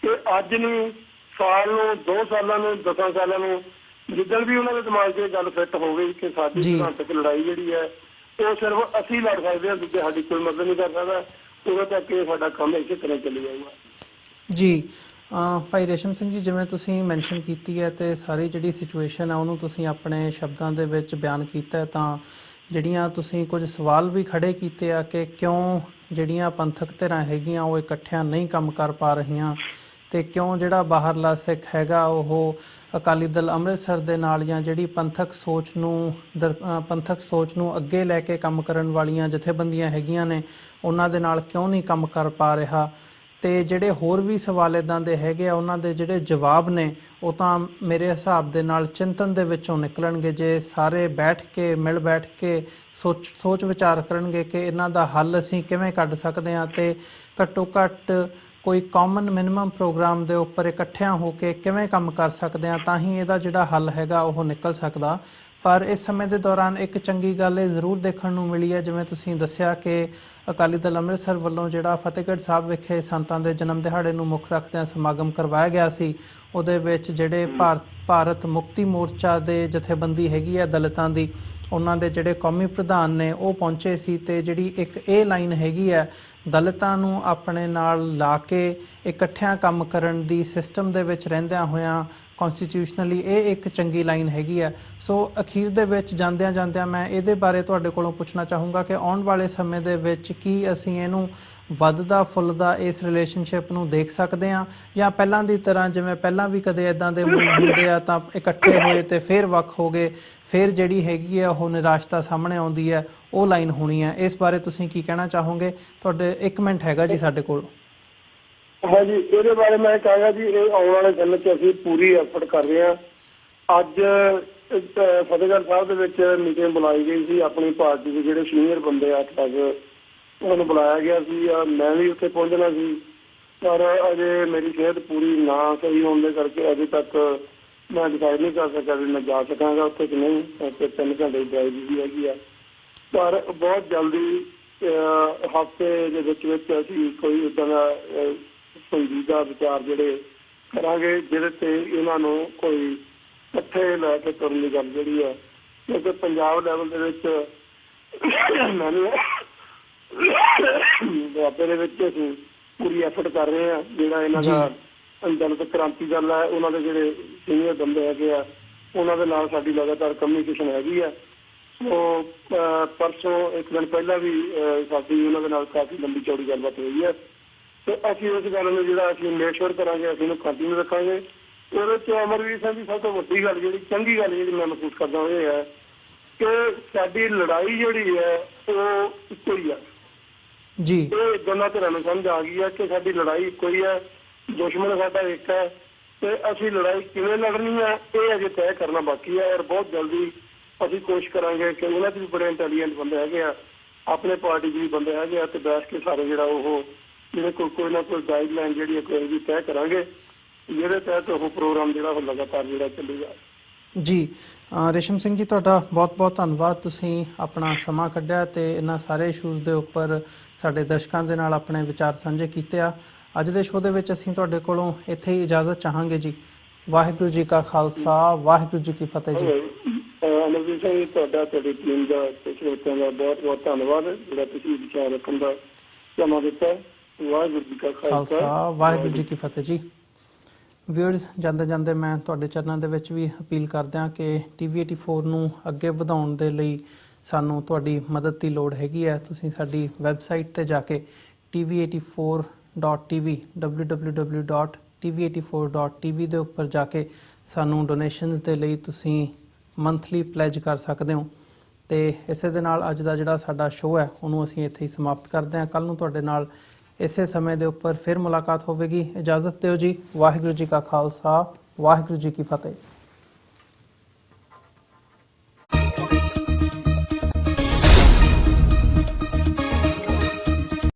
ਕਿ ਅੱਜ ਨੂੰ, ਸਾਲ ਨੂੰ, 2 ਸਾਲਾਂ ਨੂੰ, 10 ਸਾਲਾਂ ਨੂੰ, ਜਿੱਦਣ ਵੀ ਉਹਨਾਂ ਦੇ ਦਿਮਾਗ 'ਚ ਇਹ ਗੱਲ ਫਿੱਟ ਹੋਵੇ ਕਿ ਸਾਡੀ ਸਿਧਾਂਤਕ ਲੜਾਈ ਜਿਹੜੀ ਹੈ ਉਹ ਸਿਰਫ ਅਸੀਂ ਲੜ ਸਕਦੇ ਹਾਂ, ਦੂਜੇ ਸਾਡੀ ਕੋਈ ਮਦਦ ਨਹੀਂ ਕਰ ਸਕਦਾ, ਉਦੋਂ ਤੱਕ ਇਹ ਸਾਡਾ ਕੰਮ ਇਸੇ ਤਰ੍ਹਾਂ ਚੱਲੀ ਜਾਊਗਾ ਜੀ। ਭਾਈ ਰੇਸ਼ਮ ਸਿੰਘ ਜੀ, ਜਿਵੇਂ ਤੁਸੀਂ ਮੈਂਸ਼ਨ ਕੀਤੀ ਹੈ ਤੇ ਸਾਰੀ ਜਿਹੜੀ ਸਿਚੁਏਸ਼ਨ ਹੈ ਉਹਨੂੰ ਤੁਸੀਂ ਆਪਣੇ ਸ਼ਬਦਾਂ ਦੇ ਵਿੱਚ ਬਿਆਨ ਕੀਤਾ, ਤਾਂ ਜਿਹੜੀਆਂ ਤੁਸੀਂ ਕੁਝ ਸਵਾਲ ਵੀ ਖੜੇ ਕੀਤੇ ਆ ਕਿ ਕਿਉਂ ਜਿਹੜੀਆਂ ਪੰਥਕ ਧਿਰਾਂ ਹੈਗੀਆਂ ਉਹ ਇਕੱਠਿਆਂ ਨਹੀਂ ਕੰਮ ਕਰ ਪਾ ਰਹੀਆਂ ਤੇ ਕਿਉਂ ਜਿਹੜਾ ਬਾਹਰਲਾ ਸਿੱਖ ਹੈਗਾ ਉਹ ਅਕਾਲੀ ਦਲ ਅੰਮ੍ਰਿਤਸਰ ਦੇ ਨਾਲ ਜਾਂ ਜਿਹੜੀ ਪੰਥਕ ਸੋਚ ਨੂੰ ਅੱਗੇ ਲੈ ਕੇ ਕੰਮ ਕਰਨ ਵਾਲੀਆਂ ਜਥੇਬੰਦੀਆਂ ਹੈਗੀਆਂ ਨੇ ਉਹਨਾਂ ਦੇ ਨਾਲ ਕਿਉਂ ਨਹੀਂ ਕੰਮ ਕਰ ਪਾ ਰਿਹਾ। ਤੇ ਜਿਹੜੇ ਹੋਰ ਵੀ ਸਵਾਲ ਇੱਦਾਂ ਦੇ ਹੈਗੇ ਆ ਉਹਨਾਂ ਦੇ ਜਿਹੜੇ ਜਵਾਬ ਨੇ ਉਹ ਤਾਂ ਮੇਰੇ ਹਿਸਾਬ ਦੇ ਨਾਲ ਚਿੰਤਨ ਦੇ ਵਿੱਚੋਂ ਨਿਕਲਣਗੇ ਜੇ ਸਾਰੇ ਬੈਠ ਕੇ ਸੋਚ ਵਿਚਾਰ ਕਰਨਗੇ ਕਿ ਇਹਨਾਂ ਦਾ ਹੱਲ ਅਸੀਂ ਕਿਵੇਂ ਕੱਢ ਸਕਦੇ ਹਾਂ ਤੇ ਘੱਟੋ ਘੱਟ ਕੋਈ ਕਾਮਨ ਮਿਨੀਮਮ ਪ੍ਰੋਗਰਾਮ ਦੇ ਉੱਪਰ ਇਕੱਠਿਆਂ ਹੋ ਕੇ ਕਿਵੇਂ ਕੰਮ ਕਰ ਸਕਦੇ ਹਾਂ, ਤਾਂ ਹੀ ਇਹਦਾ ਜਿਹੜਾ ਹੱਲ ਹੈਗਾ ਉਹ ਨਿਕਲ ਸਕਦਾ। ਪਰ ਇਸ ਸਮੇਂ ਦੇ ਦੌਰਾਨ ਇੱਕ ਚੰਗੀ ਗੱਲ ਇਹ ਜ਼ਰੂਰ ਦੇਖਣ ਨੂੰ ਮਿਲੀ ਹੈ, ਜਿਵੇਂ ਤੁਸੀਂ ਦੱਸਿਆ ਕਿ ਅਕਾਲੀ ਦਲ ਅੰਮ੍ਰਿਤਸਰ ਵੱਲੋਂ ਜਿਹੜਾ ਫਤਿਹਗੜ੍ਹ ਸਾਹਿਬ ਵਿਖੇ ਸੰਤਾਂ ਦੇ ਜਨਮ ਦਿਹਾੜੇ ਨੂੰ ਮੁੱਖ ਰੱਖਦਿਆਂ ਸਮਾਗਮ ਕਰਵਾਇਆ ਗਿਆ ਸੀ, ਉਹਦੇ ਵਿੱਚ ਜਿਹੜੇ ਭਾਰਤ ਮੁਕਤੀ ਮੋਰਚਾ ਦੇ ਜਥੇਬੰਦੀ ਹੈਗੀ ਹੈ ਦਲਿਤਾਂ ਦੀ, ਉਹਨਾਂ ਦੇ ਜਿਹੜੇ ਕੌਮੀ ਪ੍ਰਧਾਨ ਨੇ ਉਹ ਪਹੁੰਚੇ ਸੀ ਤੇ ਜਿਹੜੀ ਇੱਕ ਇਹ ਲਾਈਨ ਹੈਗੀ ਹੈ ਦਲਿਤਾਂ ਨੂੰ ਆਪਣੇ ਨਾਲ ਲਾ ਕੇ ਇਕੱਠਿਆਂ ਕੰਮ ਕਰਨ ਦੀ ਸਿਸਟਮ ਦੇ ਵਿੱਚ ਰਹਿੰਦਿਆਂ ਹੋਇਆਂ ਕੌਨਸਟੀਟਿਊਸ਼ਨਲੀ ਇਹ ਇੱਕ ਚੰਗੀ ਲਾਈਨ ਹੈਗੀ ਹੈ। ਸੋ ਅਖੀਰ ਦੇ ਵਿੱਚ ਜਾਂਦਿਆਂ ਮੈਂ ਇਹਦੇ ਬਾਰੇ ਤੁਹਾਡੇ ਕੋਲੋਂ ਪੁੱਛਣਾ ਚਾਹੂੰਗਾ ਕਿ ਆਉਣ ਵਾਲੇ ਸਮੇਂ ਦੇ ਵਿੱਚ ਕੀ ਅਸੀਂ ਇਹਨੂੰ ਵੱਧਦਾ ਫੁੱਲਦਾ ਇਸ ਰਿਲੇਸ਼ਨਸ਼ਿਪ ਨੂੰ ਦੇਖ ਸਕਦੇ ਹਾਂ ਜਾਂ ਪਹਿਲਾਂ ਦੀ ਤਰ੍ਹਾਂ ਜਿਵੇਂ ਪਹਿਲਾਂ ਵੀ ਕਦੇ ਇੱਦਾਂ ਦੇ ਮੂਵ ਹੁੰਦੇ ਆ ਤਾਂ ਇਕੱਠੇ ਹੋਏ ਤੇ ਫਿਰ ਵੱਖ ਹੋ ਗਏ, ਫਿਰ ਜਿਹੜੀ ਹੈਗੀ ਆ ਉਹ ਨਿਰਾਸ਼ਤਾ ਸਾਹਮਣੇ ਆਉਂਦੀ ਹੈ, ਉਹ ਲਾਈਨ ਹੋਣੀ ਹੈ। ਇਸ ਬਾਰੇ ਤੁਸੀਂ ਕੀ ਕਹਿਣਾ ਚਾਹੋਗੇ? ਤੁਹਾਡੇ 1 ਮਿੰਟ ਹੈਗਾ ਜੀ ਸਾਡੇ ਕੋਲ। ਹਾਂਜੀ, ਇਹਦੇ ਬਾਰੇ ਮੈਂ ਕਹਾਂਗਾ ਜੀ ਇਹ ਆਉਣ ਵਾਲੇ ਦਿਨ 'ਚ ਅਸੀਂ ਪੂਰੀ ਐਫਰਟ ਕਰ ਰਹੇ ਹਾਂ। ਅੱਜ ਫਤਿਹਗੜ੍ਹ ਸਾਹਿਬ ਦੇ ਵਿੱਚ ਮੀਟਿੰਗ ਬੁਲਾਈ ਗਈ ਸੀ, ਆਪਣੀ ਪਾਰਟੀ ਦੇ ਜਿਹੜੇ ਸੀਨੀਅਰ ਬੰਦੇ ਆ ਉਹਨਾਂ ਨੂੰ ਬੁਲਾਇਆ ਗਿਆ ਸੀ। ਮੈਂ ਵੀ ਉੱਥੇ ਪਹੁੰਚਣਾ ਸੀ ਪਰ ਅਜੇ ਮੇਰੀ ਸਿਹਤ ਪੂਰੀ ਨਾ ਸਹੀ ਹੋਣ ਦੇ ਕਰਕੇ ਅਜੇ ਤੱਕ ਮੈਂ ਡਿਸਾਈਡ ਨਹੀਂ ਕਰ ਸਕਿਆ ਵੀ ਮੈਂ ਜਾ ਸਕਾਂਗਾ ਉੱਥੇ ਕਿ ਨਹੀਂ। 3 ਘੰਟੇ ਦੀ ਡਰਾਈਵ ਵੀ ਹੈਗੀ ਆ, ਪਰ ਬਹੁਤ ਜਲਦੀ ਹਫ਼ਤੇ ਦੇ ਵਿੱਚ ਅਸੀਂ ਕੋਈ ਇੱਦਾਂ ਦਾ ਸੰਜੀਦਾ ਵਿਚਾਰ ਜਿਹੜੇ ਕਰਾਂਗੇ ਜਿਹਦੇ ਤੇ ਇਹਨਾਂ ਨੂੰ ਕੋਈ ਇਕੱਠੇ ਲੈ ਕੇ ਤੁਰਨ ਦੀ ਗੱਲ ਜਿਹੜੀ ਹੈ, ਕਿਉਂਕਿ ਪੰਜਾਬ ਲੈਵਲ ਦੇ ਵਿੱਚ ਮੈਨੂੰ ਦੁਆਬੇ ਦੇ ਵਿੱਚ ਅਸੀਂ ਪੂਰੀ ਐਫਰਟ ਕਰ ਰਹੇ ਹਾਂ। ਜਿਹੜਾ ਇਹਨਾਂ ਦਾ ਦਲਿਤ ਕ੍ਰਾਂਤੀ ਦਲ ਹੈ ਉਹਨਾਂ ਦੇ ਜਿਹੜੇ ਸੀਨੀਅਰ ਬੰਦੇ ਹੈਗੇ ਆ ਉਹਨਾਂ ਦੇ ਨਾਲ ਸਾਡੀ ਲਗਾਤਾਰ ਕਮਿਊਨੀਕੇਸ਼ਨ ਹੈਗੀ ਆ। ਸੋ ਪਰਸੋਂ 1 ਦਿਨ ਪਹਿਲਾਂ ਵੀ ਸਾਡੀ ਉਹਨਾਂ ਦੇ ਨਾਲ ਕਾਫੀ ਲੰਬੀ ਚੌੜੀ ਗੱਲਬਾਤ ਹੋਈ ਹੈ ਤੇ ਅਸੀਂ ਇਸ ਗੱਲ ਨੂੰ ਜਿਹੜਾ ਅਸੀਂ ਮੇਕ ਸ਼ੋਰ ਕਰਾਂਗੇ, ਅਸੀਂ ਇਹਨੂੰ ਕੰਟੀਨਿਊ ਰੱਖਾਂਗੇ। ਉਹਦੇ 'ਚ ਅਮਰਵੀਰ ਸਿੰਘ ਦੀ ਸਭ ਤੋਂ ਵੱਡੀ ਗੱਲ ਜਿਹੜੀ ਚੰਗੀ ਗੱਲ ਜਿਹੜੀ ਮੈਂ ਮਹਿਸੂਸ ਕਰਦਾ ਉਹ ਇਹ ਹੈ ਕਿ ਸਾਡੀ ਲੜਾਈ ਜਿਹੜੀ ਹੈ ਉਹ ਇੱਕੋ ਹੀ ਆ ਜੀ। ਇਹ ਦੋਨਾਂ ਧਿਰਾਂ ਨੂੰ ਸਮਝ ਆ ਗਈ ਹੈ ਕਿ ਸਾਡੀ ਲੜਾਈ ਇੱਕੋ ਹੀ ਹੈ, ਦੁਸ਼ਮਣ ਸਾਡਾ ਇੱਕ ਹੈ ਤੇ ਅਸੀਂ ਲੜਾਈ ਕਿਵੇਂ ਲੜਨੀ ਹੈ ਇਹ ਅਜੇ ਤੈਅ ਕਰਨਾ ਬਾਕੀ ਹੈ। ਔਰ ਬਹੁਤ ਜਲਦੀ ਅਸੀਂ ਕੋਸ਼ਿਸ਼ ਕਰਾਂਗੇ ਕਿ ਉਹਨਾਂ 'ਚ ਵੀ ਬੜੇ ਇੰਟੈਲੀਜੈਂਟ ਬੰਦੇ ਹੈਗੇ ਆ, ਆਪਣੇ ਪਾਰਟੀ 'ਚ ਵੀ ਬੰਦੇ ਹੈਗੇ ਆ ਤੇ ਬੈਠ ਕੇ ਸਾਰੇ ਜਿਹੜਾ ਉਹ ਜਿਹੜੇ ਕੋਈ ਨਾ ਕੋਈ ਗਾਈਡਲਾਈਨ ਜਿਹੜੀ ਕੋਈ ਵੀ ਤੈਅ ਕਰਾਂਗੇ ਜਿਹਦੇ ਤਹਿਤ ਉਹ ਪ੍ਰੋਗਰਾਮ ਜਿਹੜਾ ਉਹ ਲਗਾਤਾਰ ਜਿਹੜਾ ਚੱਲੇਗਾ। ਜੀ ਰੇਸ਼ਮ ਸਿੰਘ ਜੀ, ਤੁਹਾਡਾ ਬਹੁਤ-ਬਹੁਤ ਧੰਨਵਾਦ। ਤੁਸੀਂ ਆਪਣਾ ਸਮਾਂ ਕੱਢਿਆ ਤੇ ਇਹਨਾਂ ਸਾਰੇ ਇਸ਼ੂਜ਼ ਦੇ ਉੱਪਰ ਸਾਡੇ ਦਰਸ਼ਕਾਂ ਦੇ ਨਾਲ ਆਪਣੇ ਵਿਚਾਰ ਸਾਂਝੇ ਕੀਤੇ ਆ। ਅੱਜ ਦੇ ਸ਼ੋਅ ਦੇ ਵਿੱਚ ਅਸੀਂ ਤੁਹਾਡੇ ਕੋਲੋਂ ਇੱਥੇ ਹੀ ਇਜਾਜ਼ਤ ਚਾਹਾਂਗੇ ਜੀ। ਵਾਹਿਗੁਰੂ ਜੀ ਕਾ ਖਾਲਸਾ, ਵਾਹਿਗੁਰੂ ਜੀ ਕੀ ਫਤਿਹ ਜੀ। ਅਮਰਜੀਤ ਸਿੰਘ, ਤੁਹਾਡਾ ਤੁਹਾਡੀ ਟੀਮ ਦਾ ਤੇ ਸਰੋਤਿਆਂ ਦਾ ਬਹੁਤ-ਬਹੁਤ ਧੰਨਵਾਦ, ਜਿਹੜਾ ਤੁਸੀਂ ਵਿਚਾਰ ਰੱਖਣ ਦਾ ਸਮਾਂ ਦਿੱਤਾ। ਵਾਹਿਗੁਰੂ ਜੀ ਕਾ ਖਾਲਸਾ, ਵਾਹਿਗੁਰੂ ਜੀ ਕੀ ਫਤਿਹ ਜੀ। ਵਿਊਅਰਸ, ਜਾਂਦੇ ਜਾਂਦੇ ਮੈਂ ਤੁਹਾਡੇ ਚਰਨਾਂ ਦੇ ਵਿੱਚ ਵੀ ਅਪੀਲ ਕਰਦਿਆਂ ਕਿ TV84 ਨੂੰ ਅੱਗੇ ਵਧਾਉਣ ਦੇ ਲਈ ਸਾਨੂੰ ਤੁਹਾਡੀ ਮਦਦ ਦੀ ਲੋੜ ਹੈਗੀ ਹੈ। ਤੁਸੀਂ ਸਾਡੀ ਵੈਬਸਾਈਟ ਤੇ ਜਾ ਕੇ tv84.tv www.tv84.tv ਦੇ ਉੱਪਰ ਜਾ ਕੇ ਸਾਨੂੰ ਡੋਨੇਸ਼ਨਸ ਦੇ ਲਈ ਤੁਸੀਂ ਮੰਥਲੀ ਪਲੈਜ ਕਰ ਸਕਦੇ ਹੋ। ਤੇ ਇਸੇ ਦੇ ਨਾਲ ਅੱਜ ਦਾ ਜਿਹੜਾ ਸਾਡਾ ਸ਼ੋਅ ਹੈ ਉਹਨੂੰ ਅਸੀਂ ਇੱਥੇ ਹੀ ਸਮਾਪਤ ਕਰਦੇ ਹਾਂ। ਕੱਲ੍ਹ ਨੂੰ ਤੁਹਾਡੇ ਨਾਲ ਇਸੇ ਸਮੇਂ ਦੇ ਉੱਪਰ ਫਿਰ ਮੁਲਾਕਾਤ ਹੋਵੇਗੀ। ਇਜਾਜ਼ਤ ਦਿਓ ਜੀ। ਵਾਹਿਗੁਰੂ ਜੀ ਕਾ ਖਾਲਸਾ, ਵਾਹਿਗੁਰੂ ਜੀ ਕੀ ਫਤਿਹ।